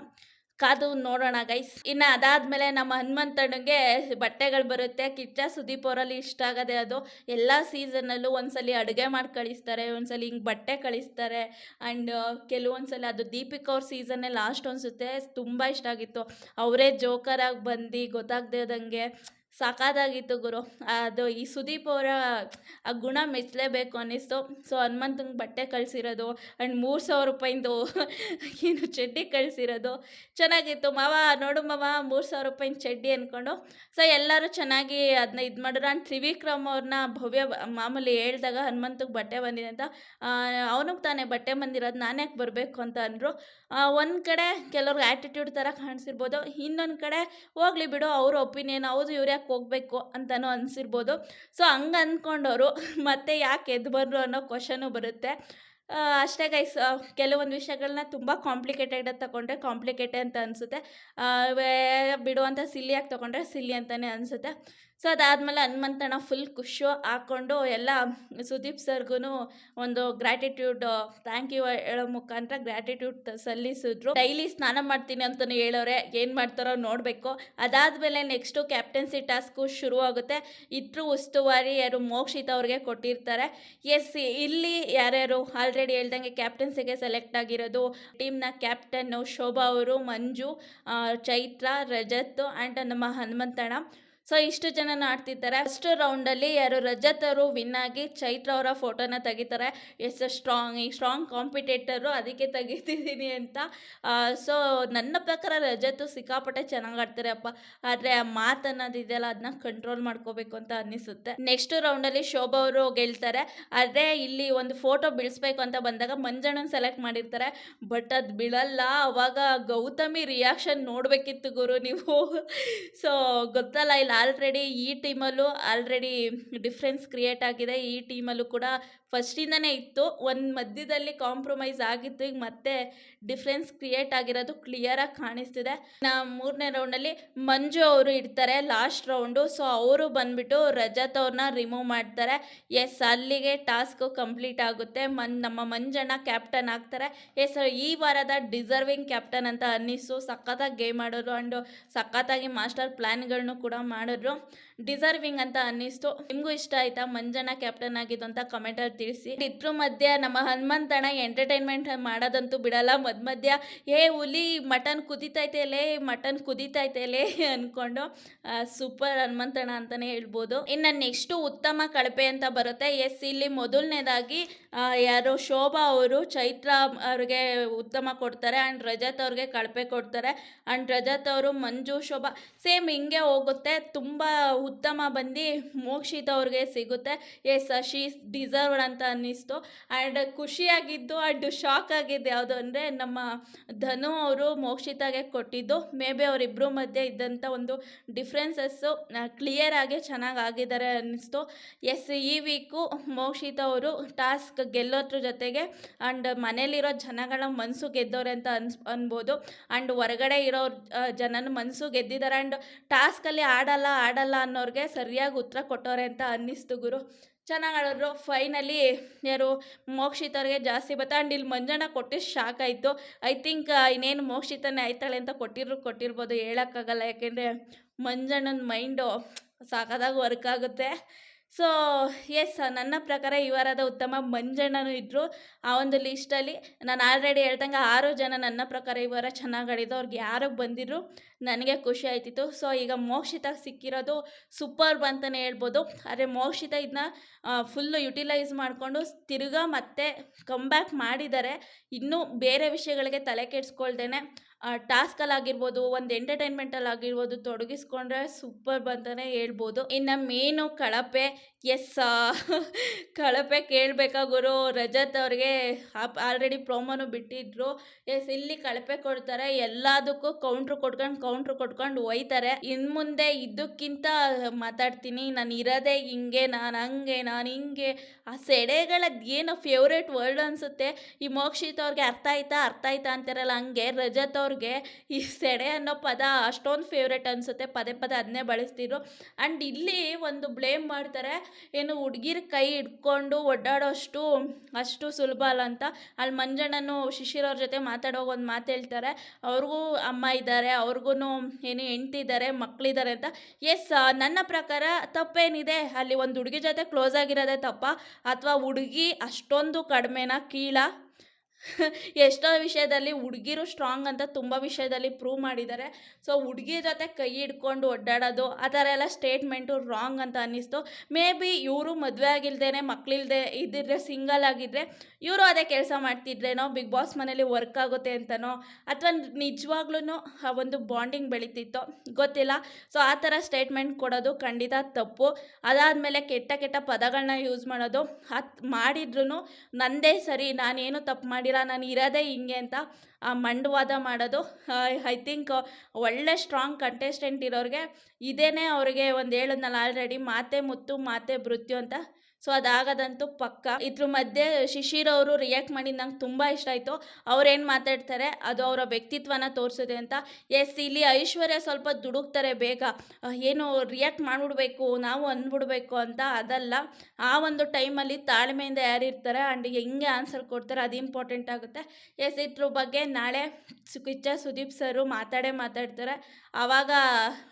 ಕಾದು ನೋಡೋಣ ಗೈಸ್. ಇನ್ನು ಅದಾದಮೇಲೆ ನಮ್ಮ ಹನುಮಂತಣ್ಣಗೆ ಬಟ್ಟೆಗಳು ಬರುತ್ತೆ. ಕಿಚ್ಚ ಸುದೀಪ್ ಅವರಲ್ಲಿ ಇಷ್ಟ ಆಗೋದೆ ಅದು. ಎಲ್ಲ ಸೀಸನ್ನಲ್ಲೂ ಒಂದ್ಸಲಿ ಅಡುಗೆ ಮಾಡಿ ಕಳಿಸ್ತಾರೆ, ಒಂದ್ಸಲಿ ಹಿಂಗೆ ಬಟ್ಟೆ ಕಳಿಸ್ತಾರೆ. ಆ್ಯಂಡ್ ಕೆಲವೊಂದ್ಸಲ ಅದು ದೀಪಿಕಾ ಅವ್ರ ಸೀಸನ್ನೇ ಲಾಸ್ಟ್ ಅನಿಸುತ್ತೆ, ತುಂಬ ಇಷ್ಟ ಆಗಿತ್ತು. ಅವರೇ ಜೋಕರಾಗಿ ಬಂದು ಗೊತ್ತಾಗ್ದೇದಂಗೆ ಸಾಕಾಗಿತ್ತು ಗುರು. ಅದು ಈ ಸುದೀಪ್ ಅವರ ಆ ಗುಣ ಮೆಚ್ಚಲೇಬೇಕು ಅನ್ನಿಸ್ತು. ಸೊ ಹನುಮಂತಂಗೆ ಬಟ್ಟೆ ಕಳಿಸಿರೋದು ಆ್ಯಂಡ್ 3,000 ರೂಪಾಯಿಂದು ಏನು ಚಡ್ಡಿ ಕಳಿಸಿರೋದು ಚೆನ್ನಾಗಿತ್ತು. ಮಾವ ನೋಡು ಮಾವ 3,000 ರೂಪಾಯಿನ ಚಡ್ಡಿ ಅಂದ್ಕೊಂಡು. ಸೊ ಎಲ್ಲರೂ ಚೆನ್ನಾಗಿ ಅದನ್ನ ಇದು ಮಾಡಿದ್ರು. ಆ್ಯಂಡ್ ತ್ರಿವಿಕ್ರಮ್ ಅವ್ರನ್ನ ಭವ್ಯ ಮಾಮೂಲಿ ಹೇಳ್ದಾಗ ಹನುಮಂತಗೆ ಬಟ್ಟೆ ಬಂದಿದೆ ಅಂತ, ಅವನಿಗೆ ತಾನೇ ಬಟ್ಟೆ ಬಂದಿರೋದು, ನಾನು ಯಾಕೆ ಬರಬೇಕು ಅಂತ ಅಂದರು. ಒಂದು ಕಡೆ ಕೆಲವ್ರಿಗೆ ಆ್ಯಟಿಟ್ಯೂಡ್ ಥರ ಕಾಣಿಸಿರ್ಬೋದು, ಇನ್ನೊಂದು ಕಡೆ ಹೋಗ್ಲಿ ಬಿಡು ಅವ್ರ ಒಪಿನಿಯನ್, ಹೌದು ಇವ್ರು ಯಾಕೆ ಹೋಗಬೇಕು ಅಂತಲೂ ಅನಿಸಿರ್ಬೋದು. ಸೊ ಹಂಗೆ ಅಂದ್ಕೊಂಡವರು ಮತ್ತೆ ಯಾಕೆ ಎದ್ದು ಬಂದರು ಅನ್ನೋ ಕ್ವಶನು ಬರುತ್ತೆ. ಅಷ್ಟೇ ಗೈಸ್. ಕೆಲವೊಂದು ವಿಷಯಗಳನ್ನ ತುಂಬ ಕಾಂಪ್ಲಿಕೇಟೆಡ್ ತಗೊಂಡ್ರೆ ಕಾಂಪ್ಲಿಕೇಟೆಡ್ ಅಂತ ಅನಿಸುತ್ತೆ, ಬಿಡುವಂಥ ಸಿಲ್ಲಿಯಾಗಿ ತೊಗೊಂಡ್ರೆ ಸಿಲ್ಲಿ ಅಂತಲೇ ಅನಿಸುತ್ತೆ. ಸೊ ಅದಾದಮೇಲೆ ಹನುಮಂತಣ್ಣ ಫುಲ್ ಖುಷು ಹಾಕ್ಕೊಂಡು ಎಲ್ಲ ಸುದೀಪ್ ಸರ್ಗೂ ಒಂದು ಗ್ರ್ಯಾಟಿಟ್ಯೂಡ್ ಥ್ಯಾಂಕ್ ಯು ಹೇಳೋ ಮುಖಾಂತರ ಗ್ರ್ಯಾಟಿಟ್ಯೂಡ್ ಸಲ್ಲಿಸಿದ್ರು. ಡೈಲಿ ಸ್ನಾನ ಮಾಡ್ತೀನಿ ಅಂತಲೂ ಹೇಳೋರೆ, ಏನು ಮಾಡ್ತಾರೋ ನೋಡಬೇಕು. ಅದಾದಮೇಲೆ ನೆಕ್ಸ್ಟು ಕ್ಯಾಪ್ಟನ್ಸಿ ಟಾಸ್ಕು ಶುರು ಆಗುತ್ತೆ. ಇದ್ರ ಉಸ್ತುವಾರಿ ಯಾರು ಮೋಕ್ಷಿತ್ ಅವ್ರಿಗೆ ಕೊಟ್ಟಿರ್ತಾರೆ. ಎಸ್, ಇಲ್ಲಿ ಯಾರ್ಯಾರು ಆಲ್ರೆಡಿ ಹೇಳ್ದಂಗೆ ಕ್ಯಾಪ್ಟನ್ಸಿಗೆ ಸೆಲೆಕ್ಟ್ ಆಗಿರೋದು ಟೀಮ್ನ ಕ್ಯಾಪ್ಟನ್ನು ಶೋಭಾ ಅವರು, ಮಂಜು, ಚೈತ್ರ, ರಜತ್ ಆ್ಯಂಡ್ ನಮ್ಮ ಹನುಮಂತಣ್ಣ. ಸೊ ಇಷ್ಟು ಜನನ ಆಡ್ತಿದ್ದಾರೆ. ಫಸ್ಟ್ ರೌಂಡಲ್ಲಿ ಯಾರು ರಜತ್ ಅವರು ವಿನ್ ಆಗಿ ಚೈತ್ರ ಅವರ ಫೋಟೋನ ತೆಗಿತಾರೆ. ಎಸ್, ಸ್ಟ್ರಾಂಗ್ ಕಾಂಪಿಟೇಟರು, ಅದಕ್ಕೆ ತೆಗಿತಿದ್ದೀನಿ ಅಂತ. ಸೊ ನನ್ನ ಪ್ರಕಾರ ರಜತ್ ಸಿಕ್ಕಾಪಟ್ಟೆ ಚೆನ್ನಾಗಿ ಆಡ್ತಾರೆ ಅಪ್ಪ. ಆದರೆ ಆ ಮಾತನ್ನೋದಿದೆಯಲ್ಲ, ಅದನ್ನ ಕಂಟ್ರೋಲ್ ಮಾಡ್ಕೋಬೇಕು ಅಂತ ಅನ್ನಿಸುತ್ತೆ. ನೆಕ್ಸ್ಟ್ ರೌಂಡಲ್ಲಿ ಶೋಭಾ ಅವರು ಗೆಲ್ತಾರೆ. ಆದರೆ ಇಲ್ಲಿ ಒಂದು ಫೋಟೋ ಬಿಡಿಸ್ಬೇಕು ಅಂತ ಬಂದಾಗ ಮಂಜಣ್ಣನ ಸೆಲೆಕ್ಟ್ ಮಾಡಿರ್ತಾರೆ. ಬಟ್ ಅದು ಬಿಡಲ್ಲ. ಅವಾಗ ಗೌತಮಿ ರಿಯಾಕ್ಷನ್ ನೋಡಬೇಕಿತ್ತು ಗುರು ನೀವು. ಸೊ ಗೊತ್ತಲ್ಲ, ಇಲ್ಲಿ ಆಲ್ರೆಡಿ ಈ ಟೀಮಲ್ಲೂ ಆಲ್ರೆಡಿ ಡಿಫ್ರೆನ್ಸ್ ಕ್ರಿಯೇಟ್ ಆಗಿದೆ. ಈ ಟೀಮಲ್ಲೂ ಕೂಡ ಫಸ್ಟಿಂದನೇ ಇತ್ತು, ಒಂದು ಮಧ್ಯದಲ್ಲಿ ಕಾಂಪ್ರಮೈಸ್ ಆಗಿತ್ತು. ಈಗ ಮತ್ತೆ ಡಿಫ್ರೆನ್ಸ್ ಕ್ರಿಯೇಟ್ ಆಗಿರೋದು ಕ್ಲಿಯರಾಗಿ ಕಾಣಿಸ್ತಿದೆ. ಮೂರನೇ ರೌಂಡಲ್ಲಿ ಮಂಜು ಅವರು ಇಡ್ತಾರೆ ಲಾಸ್ಟ್ ರೌಂಡು. ಸೊ ಅವರು ಬಂದ್ಬಿಟ್ಟು ರಜತ್ ಅವ್ರನ್ನ ರಿಮೂವ್ ಮಾಡ್ತಾರೆ. ಎಸ್, ಅಲ್ಲಿಗೆ ಟಾಸ್ಕ್ ಕಂಪ್ಲೀಟ್ ಆಗುತ್ತೆ. ನಮ್ಮ ಮಂಜಣ್ಣ ಕ್ಯಾಪ್ಟನ್ ಆಗ್ತಾರೆ. ಎಸ್, ಈ ವಾರದ ಡಿಸರ್ವಿಂಗ್ ಕ್ಯಾಪ್ಟನ್ ಅಂತ ಅನ್ನಿಸ್ತು. ಸಖತ್ತಾಗಿ ಗೇಮ್ ಆಡೋರು ಆ್ಯಂಡ್ ಸಖತ್ತಾಗಿ ಮಾಸ್ಟರ್ ಪ್ಲ್ಯಾನ್ಗಳನ್ನು ಕೂಡ ಮಾಡಿದ್ರು. ಡಿಸರ್ವಿಂಗ್ ಅಂತ ಅನ್ನಿಸ್ತು. ನಿಮಗೂ ಇಷ್ಟ ಆಯ್ತಾ ಮಂಜಣ್ಣ ಕ್ಯಾಪ್ಟನ್ ಆಗಿದ್ದು ಅಂತ ಕಮೆಂಟಲ್ಲಿ ತಿಳಿಸಿ. ಇದ್ರ ಮಧ್ಯೆ ನಮ್ಮ ಹನುಮಂತಣ್ಣ ಎಂಟರ್ಟೈನ್ಮೆಂಟ್ ಮಾಡೋದಂತೂ ಬಿಡಲ್ಲ. ಮಧ್ಯ ಹುಲಿ ಮಟನ್ ಕುದೀತೈತೆ ಅಂದ್ಕೊಂಡು ಸೂಪರ್ ಹನುಮಂತಣ್ಣ ಅಂತಲೇ ಹೇಳ್ಬೋದು. ಇನ್ನು ನೆಕ್ಸ್ಟು ಉತ್ತಮ ಕಳಪೆ ಅಂತ ಬರುತ್ತೆ. ಎಸ್, ಇಲ್ಲಿ ಮೊದಲನೇದಾಗಿ ಯಾರು ಶೋಭಾ ಅವರು ಚೈತ್ರ ಅವ್ರಿಗೆ ಉತ್ತಮ ಕೊಡ್ತಾರೆ ಆ್ಯಂಡ್ ರಜತ್ ಅವ್ರಿಗೆ ಕಳಪೆ ಕೊಡ್ತಾರೆ. ಆ್ಯಂಡ್ ರಜತ್ ಅವರು ಮಂಜು, ಶೋಭಾ ಸೇಮ್ ಹಿಂಗೆ ಹೋಗುತ್ತೆ. ತುಂಬ ಉತ್ತಮ ಬಂದು ಮೋಕ್ಷಿತ್ ಅವ್ರಿಗೆ ಸಿಗುತ್ತೆ. ಎಸ್, ಶೀಸ್ ಡಿಸರ್ವ್ಡ್ ಅಂತ ಅನ್ನಿಸ್ತು. ಆ್ಯಂಡ್ ಖುಷಿಯಾಗಿದ್ದು ಆ್ಯಂಡ್ ಶಾಕ್ ಆಗಿದ್ದು ಯಾವುದು ಅಂದರೆ ನಮ್ಮ ಧನು ಅವರು ಮೋಕ್ಷಿತಾಗೆ ಕೊಟ್ಟಿದ್ದು. ಮೇ ಬಿ ಅವರಿಬ್ಬರು ಮಧ್ಯೆ ಇದ್ದಂಥ ಒಂದು ಡಿಫ್ರೆನ್ಸಸ್ಸು ಕ್ಲಿಯರ್ ಆಗಿ ಚೆನ್ನಾಗಿ ಆಗಿದ್ದಾರೆ ಅನ್ನಿಸ್ತು. ಎಸ್, ಈ ವೀಕು ಮೋಕ್ಷಿತ ಅವರು ಟಾಸ್ಕ್ ಗೆಲ್ಲೋದ್ರ ಜೊತೆಗೆ ಆ್ಯಂಡ್ ಮನೇಲಿರೋ ಜನಗಳ ಮನಸ್ಸು ಗೆದ್ದವ್ರೆ ಅಂತ ಅನ್ಬೋದು. ಆ್ಯಂಡ್ ಹೊರಗಡೆ ಇರೋ ಜನನ ಮನಸ್ಸು ಗೆದ್ದಿದ್ದಾರೆ. ಆ್ಯಂಡ್ ಟಾಸ್ಕಲ್ಲಿ ಆಡಲ್ಲ ಅನ್ನೋರಿಗೆ ಸರಿಯಾಗಿ ಉತ್ತರ ಕೊಟ್ಟವ್ರೆ ಅಂತ ಅನ್ನಿಸ್ತು ಗುರು. ಚೆನ್ನಾಗಿ ಆಡಿದ್ರು. ಫೈನಲಿ ಯಾರು ಮೋಕ್ಷಿತವ್ರಿಗೆ ಜಾಸ್ತಿ ಬತ್ತ. ಆ್ಯಂಡ್ ಇಲ್ಲಿ ಮಂಜಣ್ಣ ಕೊಟ್ಟಿದ್ದು ಶಾಕ್ ಆಯಿತು. ಐ ಥಿಂಕ್ ಇನ್ನೇನು ಮೋಕ್ಷಿತನೇ ಆಯ್ತಾಳೆ ಅಂತ ಕೊಟ್ಟಿರ್ಬೋದು, ಹೇಳೋಕ್ಕಾಗಲ್ಲ. ಯಾಕೆಂದರೆ ಮಂಜಣ್ಣನ ಮೈಂಡು ಸಾಕಾದಾಗ ವರ್ಕ್ ಆಗುತ್ತೆ. ಸೊ ಎಸ್, ನನ್ನ ಪ್ರಕಾರ ಈ ವಾರದ ಉತ್ತಮ ಮಂಜಣ್ಣನೂ ಇದ್ದರು ಆ ಒಂದು ಲಿಸ್ಟಲ್ಲಿ. ನಾನು ಆಲ್ರೆಡಿ ಹೇಳ್ದಂಗೆ 6 ಜನ ನನ್ನ ಪ್ರಕಾರ ಈ ವಾರ ಚೆನ್ನಾಗಿ ಆಡಿದ್ದು. ಅವ್ರಿಗೆ ಯಾರಿಗೆ ಬಂದಿದ್ರು ನನಗೆ ಖುಷಿ ಆಯ್ತಿತ್ತು. ಸೊ ಈಗ ಮೋಕ್ಷಿತ ಸಿಕ್ಕಿರೋದು ಸೂಪರ್ಬ್ ಅಂತಲೇ ಹೇಳ್ಬೋದು. ಆದರೆ ಮೋಕ್ಷಿತ ಇದನ್ನ ಫುಲ್ಲು ಯುಟಿಲೈಸ್ ಮಾಡಿಕೊಂಡು ತಿರ್ಗಾ ಮತ್ತೆ ಕಮ್ಬ್ಯಾಕ್ ಮಾಡಿದ್ದಾರೆ. ಇನ್ನೂ ಬೇರೆ ವಿಷಯಗಳಿಗೆ ತಲೆ ಕೆಡಿಸ್ಕೊಳ್ದೇನೆ ಟಾಸ್ಕಲ್ಲಾಗಿರ್ಬೋದು, ಒಂದು ಎಂಟರ್ಟೈನ್ಮೆಂಟಲ್ಲಾಗಿರ್ಬೋದು ತೊಡಗಿಸ್ಕೊಂಡ್ರೆ ಸೂಪರ್ಬ್ ಅಂತಲೇ ಹೇಳ್ಬೋದು. ಇನ್ನು ಮೇನು ಕಳಪೆ. ಎಸ್, ಕಳಪೆ ಕೇಳಬೇಕಾ ಗುರು. ರಜತ್ ಅವ್ರಿಗೆ ಆಲ್ರೆಡಿ ಪ್ರೋಮೋನು ಬಿಟ್ಟಿದ್ರು. ಎಸ್, ಇಲ್ಲಿ ಕಳಪೆ ಕೊಡ್ತಾರೆ. ಎಲ್ಲದಕ್ಕೂ ಕೌಂಟ್ರ್ ಕೊಟ್ಕೊಂಡು ಒಯ್ತಾರೆ. ಇನ್ನು ಮುಂದೆ ಇದಕ್ಕಿಂತ ಮಾತಾಡ್ತೀನಿ, ನಾನು ಇರೋದೇ ಹಿಂಗೆ, ನಾನು ಹಂಗೆ, ನಾನು ಹಿಂಗೆ. ಆ ಸೆಡೆಗಳದ್ದು ಏನು ಫೇವ್ರೇಟ್ ವರ್ಡ್ ಅನಿಸುತ್ತೆ. ಈ ಮೋಕ್ಷಿತ್ ಅವ್ರಿಗೆ ಅರ್ಥ ಆಯ್ತಾ ಅಂತಾರಲ್ಲ, ಹಂಗೆ ರಜತ್ ಅವ್ರಿಗೆ ಈ ಸೆಡೆ ಅನ್ನೋ ಪದ ಅಷ್ಟೊಂದು ಫೇವ್ರೇಟ್ ಅನಿಸುತ್ತೆ. ಪದೇ ಅದನ್ನೇ ಬಳಸ್ತಿದ್ರು. ಆ್ಯಂಡ್ ಇಲ್ಲಿ ಒಂದು ಬ್ಲೇಮ್ ಮಾಡ್ತಾರೆ, ಏನು ಹುಡುಗಿರ ಕೈ ಹಿಡ್ಕೊಂಡು ಅಷ್ಟು ಸುಲಭ ಅಲ್ಲ ಅಂತ. ಅಲ್ಲಿ ಮಂಜಣ್ಣನು ಶಿಶಿರವ್ರ ಜೊತೆ ಮಾತಾಡುವಾಗ ಒಂದು ಮಾತು ಹೇಳ್ತಾರೆ, ಅವ್ರಿಗೂ ಅಮ್ಮ ಇದ್ದಾರೆ, ಅವ್ರಿಗೂ ಏನು ಹೆಂಡ್ತಿ ಇದ್ದಾರೆ, ಮಕ್ಕಳಿದ್ದಾರೆ ಅಂತ. ಎಸ್, ನನ್ನ ಪ್ರಕಾರ ತಪ್ಪೇನಿದೆ ಅಲ್ಲಿ. ಒಂದು ಹುಡುಗಿ ಜೊತೆ ಕ್ಲೋಸ್ ಆಗಿರೋದೇ ತಪ್ಪ, ಅಥವಾ ಹುಡುಗಿ ಅಷ್ಟೊಂದು ಕಡಿಮೆನಾ, ಕೀಳ? ಎಷ್ಟೋ ವಿಷಯದಲ್ಲಿ ಹುಡುಗಿರು ಸ್ಟ್ರಾಂಗ್ ಅಂತ ತುಂಬ ವಿಷಯದಲ್ಲಿ ಪ್ರೂವ್ ಮಾಡಿದ್ದಾರೆ. ಸೊ ಹುಡುಗಿ ಜೊತೆ ಕೈ ಹಿಡ್ಕೊಂಡು ಒಡ್ಡಾಡೋದು ಆ ಥರ ಎಲ್ಲ ಸ್ಟೇಟ್ಮೆಂಟು ರಾಂಗ್ ಅಂತ ಅನ್ನಿಸ್ತು. ಮೇ ಬಿ ಇವರು ಮದುವೆ ಆಗಿಲ್ದೇನೆ ಇದ್ದಿದ್ರೆ ಸಿಂಗಲ್ ಆಗಿದ್ದರೆ ಇವರು ಅದೇ ಕೆಲಸ ಮಾಡ್ತಿದ್ರೇನೋ, ಬಿಗ್ ಬಾಸ್ ಮನೇಲಿ ವರ್ಕ್ ಆಗುತ್ತೆ ಅಂತನೋ, ಅಥವಾ ನಿಜವಾಗ್ಲೂ ಆ ಒಂದು ಬಾಂಡಿಂಗ್ ಬೆಳೀತಿತ್ತೋ ಗೊತ್ತಿಲ್ಲ. ಸೊ ಆ ಥರ ಸ್ಟೇಟ್ಮೆಂಟ್ ಕೊಡೋದು ಖಂಡಿತ ತಪ್ಪು. ಅದಾದಮೇಲೆ ಕೆಟ್ಟ ಪದಗಳನ್ನ ಯೂಸ್ ಮಾಡೋದು, ಮಾಡಿದ್ರು ನಂದೇ ಸರಿ, ನಾನೇನು ತಪ್ಪು ಮಾಡಿಲ್ಲ, ನಾನು ಇರೋದೇ ಹಿಂಗೆ ಅಂತ ಮಂಡವಾದ ಮಾಡೋದು. ಐ ಥಿಂಕ್ ಒಳ್ಳೆ ಸ್ಟ್ರಾಂಗ್ ಕಂಟೆಸ್ಟೆಂಟ್ ಇರೋರಿಗೆ ಇದೇನೇ ಅವ್ರಿಗೆ ಒಂದು ಹೇಳಿದ್ನಲ್ಲ ಆಲ್ರೆಡಿ, ಮಾತೆ ಮುತ್ತು ಮಾತೆ ಮೃತ್ಯು ಅಂತ. ಸೊ ಅದಾಗದಂತೂ ಪಕ್ಕ. ಇದ್ರ ಮಧ್ಯೆ ಶಿಶಿರ್ ಅವರು ರಿಯಾಕ್ಟ್ ಮಾಡಿದ್ದು ನಂಗೆ ತುಂಬ ಇಷ್ಟ ಆಯಿತು. ಅವ್ರೇನು ಮಾತಾಡ್ತಾರೆ ಅದು ಅವರ ವ್ಯಕ್ತಿತ್ವನ ತೋರಿಸಿದೆ ಅಂತ. ಎಸ್, ಇಲ್ಲಿ ಐಶ್ವರ್ಯ ಸ್ವಲ್ಪ ದುಡುಕ್ತಾರೆ ಬೇಗ, ಏನು ರಿಯಾಕ್ಟ್ ಮಾಡಿಬಿಡ್ಬೇಕು, ನಾವು ಅಂದ್ಬಿಡ್ಬೇಕು ಅಂತ. ಅದಲ್ಲ, ಆ ಒಂದು ಟೈಮಲ್ಲಿ ತಾಳ್ಮೆಯಿಂದ ಯಾರಿರ್ತಾರೆ ಆ್ಯಂಡ್ ಹೆಂಗೆ ಆನ್ಸರ್ ಕೊಡ್ತಾರೆ ಅದು ಇಂಪಾರ್ಟೆಂಟ್ ಆಗುತ್ತೆ. ಎಸ್, ಇದ್ರ ಬಗ್ಗೆ ನಾಳೆ ಕಿಚ್ಚ ಸುದೀಪ್ ಸರು ಮಾತಾಡ್ತಾರೆ. ಆವಾಗ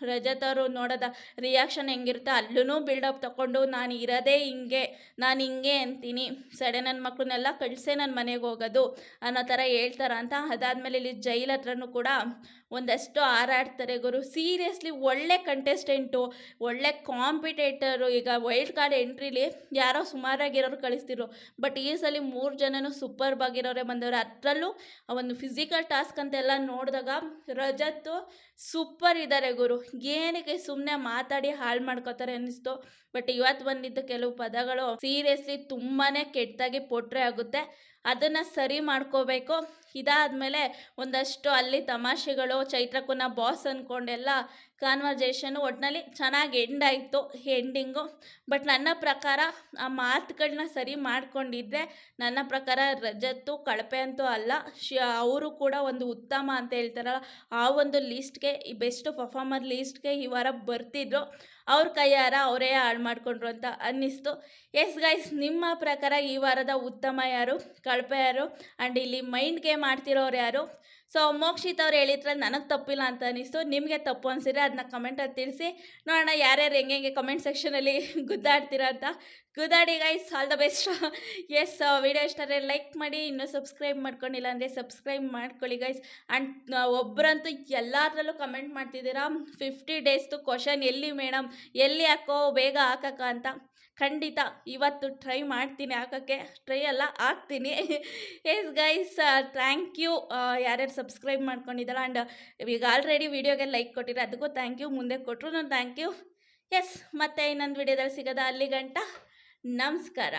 ರಜತ್ ಅವರು ನೋಡೋದ ರಿಯಾಕ್ಷನ್ ಹೆಂಗಿರುತ್ತೆ, ಅಲ್ಲೂ ಬಿಲ್ಡಪ್ ತಗೊಂಡು ನಾನು ಇರೋದೇ ಹಿಂಗೆ, ನಾನು ಹಿಂಗೆ ಅಂತೀನಿ, ಸಡನ್ ನನ್ನ ಮಕ್ಕಳನ್ನೆಲ್ಲ ಕಳಿಸೇ ನನ್ನ ಮನೆಗೆ ಹೋಗೋದು ಅನ್ನೋ ಥರ ಹೇಳ್ತಾರ ಅಂತ. ಅದಾದಮೇಲೆ ಇಲ್ಲಿ ಜೈಲ್ ಹತ್ರನೂ ಕೂಡ ಒಂದಷ್ಟು ಹಾರಾಡ್ತಾರೆ ಗುರು. ಸೀರಿಯಸ್ಲಿ ಒಳ್ಳೆ ಕಂಟೆಸ್ಟೆಂಟು, ಒಳ್ಳೆ ಕಾಂಪಿಟೇಟರು. ಈಗ ವೈಲ್ಡ್ ಕಾರ್ಡ್ ಎಂಟ್ರಿಲಿ ಯಾರೋ ಸುಮಾರಾಗಿರೋರು ಕಳಿಸ್ತಿರು, ಬಟ್ ಈ ಸಲ 3 ಜನನೂ ಸೂಪರ್ಬ್ ಆಗಿರೋರೆ ಬಂದವ್ರೆ. ಅದರಲ್ಲೂ ಒಂದು ಫಿಸಿಕಲ್ ಟಾಸ್ಕ್ ಅಂತೆಲ್ಲ ನೋಡಿದಾಗ ರಜತ್ತು ಸೂಪರ್ ಇದ್ದಾರೆ ಗುರು. ಏನಕ್ಕೆ ಸುಮ್ಮನೆ ಮಾತಾಡಿ ಹಾಳು ಮಾಡ್ಕೋತಾರೆ ಅನ್ನಿಸ್ತು. ಬಟ್ ಇವತ್ತು ಬಂದಿದ್ದ ಕೆಲವು ಪದಗಳು ಸೀರಿಯಸ್ಲಿ ತುಂಬಾ ಕೆಟ್ಟದಾಗಿ ಪೋಟ್ರೆ ಆಗುತ್ತೆ. ಅದನ್ನು ಸರಿ ಮಾಡ್ಕೋಬೇಕು. ಇದಾದಮೇಲೆ ಒಂದಷ್ಟು ಅಲ್ಲಿ ತಮಾಷೆಗಳು, ಚೈತ್ರಕ್ಕೂನ ಬಾಸ್ ಅಂದ್ಕೊಂಡೆಲ್ಲ ಕಾನ್ವರ್ಜೇಷನು ಒಟ್ಟಿನಲ್ಲಿ ಚೆನ್ನಾಗಿ ಎಂಡ್ ಆಯಿತು ಎಂಡಿಂಗು. ಬಟ್ ನನ್ನ ಪ್ರಕಾರ ಆ ಮಾತುಗಳನ್ನ ಸರಿ ಮಾಡ್ಕೊಂಡಿದ್ದರೆ ನನ್ನ ಪ್ರಕಾರ ರಜತ್ತು ಕಳಪೆ ಅಂತೂ ಅಲ್ಲ, ಅವರು ಕೂಡ ಒಂದು ಉತ್ತಮ ಅಂತ ಹೇಳ್ತಾರಲ್ಲ ಆ ಒಂದು ಲೀಸ್ಟ್ಗೆ, ಈ ಬೆಸ್ಟ್ ಪರ್ಫಾರ್ಮರ್ ಲೀಸ್ಟ್ಗೆ ಈ ವಾರ ಬರ್ತಿದ್ರು. ಅವ್ರ ಕೈಯಾರ ಅವರೇ ಹಾಳು ಮಾಡಿಕೊಂಡ್ರು ಅಂತ ಅನ್ನಿಸ್ತು. ಎಸ್ ಗೈಸ್, ನಿಮ್ಮ ಪ್ರಕಾರ ಈ ವಾರದ ಉತ್ತಮ ಯಾರು, ಕಳಪೆ ಯಾರು, ಆ್ಯಂಡ್ ಇಲ್ಲಿ ಮೈಂಡ್ ಗೇಮ್ ಆಡ್ತಿರೋರು ಯಾರು? ಸೊ ಮೋಕ್ಷಿತ್ ಅವ್ರು ಹೇಳಿದ್ರಲ್ಲಿ ನನಗೆ ತಪ್ಪಿಲ್ಲ ಅಂತ ಅನ್ನಿಸ್ತು. ನಿಮಗೆ ತಪ್ಪು ಅನಿಸಿದ್ರೆ ಅದನ್ನ ಕಮೆಂಟಲ್ಲಿ ತಿಳಿಸಿ ನೋಡೋಣ ಯಾರ್ಯಾರು ಹೆಂಗೆ ಕಮೆಂಟ್ ಸೆಕ್ಷನಲ್ಲಿ ಗುದ್ದಾಡ್ತೀರಾ ಅಂತ. ಗುದ್ದಾಡಿ guys, all the best. Yes, video ಇಷ್ಟರೆ ಲೈಕ್ ಮಾಡಿ, ಇನ್ನೂ ಸಬ್ಸ್ಕ್ರೈಬ್ ಮಾಡ್ಕೊಂಡಿಲ್ಲ ಅಂದರೆ ಸಬ್ಸ್ಕ್ರೈಬ್ ಮಾಡ್ಕೊಳ್ಳಿ ಗೈಸ್. ಆ್ಯಂಡ್ ಒಬ್ಬರಂತೂ ಎಲ್ಲದರಲ್ಲೂ ಕಮೆಂಟ್ ಮಾಡ್ತಿದ್ದೀರಾ 50 ಡೇಸ್ದು ಕ್ವಶನ್ ಎಲ್ಲಿ ಮೇಡಮ್, ಎಲ್ಲಿ ಹಾಕೋ, ಬೇಗ ಹಾಕಕ್ಕ ಅಂತ. ಖಂಡಿತ ಇವತ್ತು ಟ್ರೈ ಮಾಡ್ತೀನಿ ಹಾಕೋಕ್ಕೆ, ಟ್ರೈ ಅಲ್ಲ ಹಾಕ್ತೀನಿ. ಎಸ್ ಗೈಸ್, ಥ್ಯಾಂಕ್ ಯು ಯಾರ್ಯಾರು ಸಬ್ಸ್ಕ್ರೈಬ್ ಮಾಡ್ಕೊಂಡಿದ್ದಾರೆ. ಆ್ಯಂಡ್ ಈಗ ಆಲ್ರೆಡಿ ವೀಡಿಯೋಗೆ ಲೈಕ್ ಕೊಟ್ಟಿರೋ ಅದಕ್ಕೂ ಥ್ಯಾಂಕ್ ಯು, ಮುಂದೆ ಕೊಟ್ಟರು ನಾನು ಥ್ಯಾಂಕ್ ಯು. ಎಸ್, ಮತ್ತೆ ಇನ್ನೊಂದು ವೀಡಿಯೋದಲ್ಲಿ ಸಿಗೋದ, ಅಲ್ಲಿ ಗಂಟ ನಮಸ್ಕಾರ.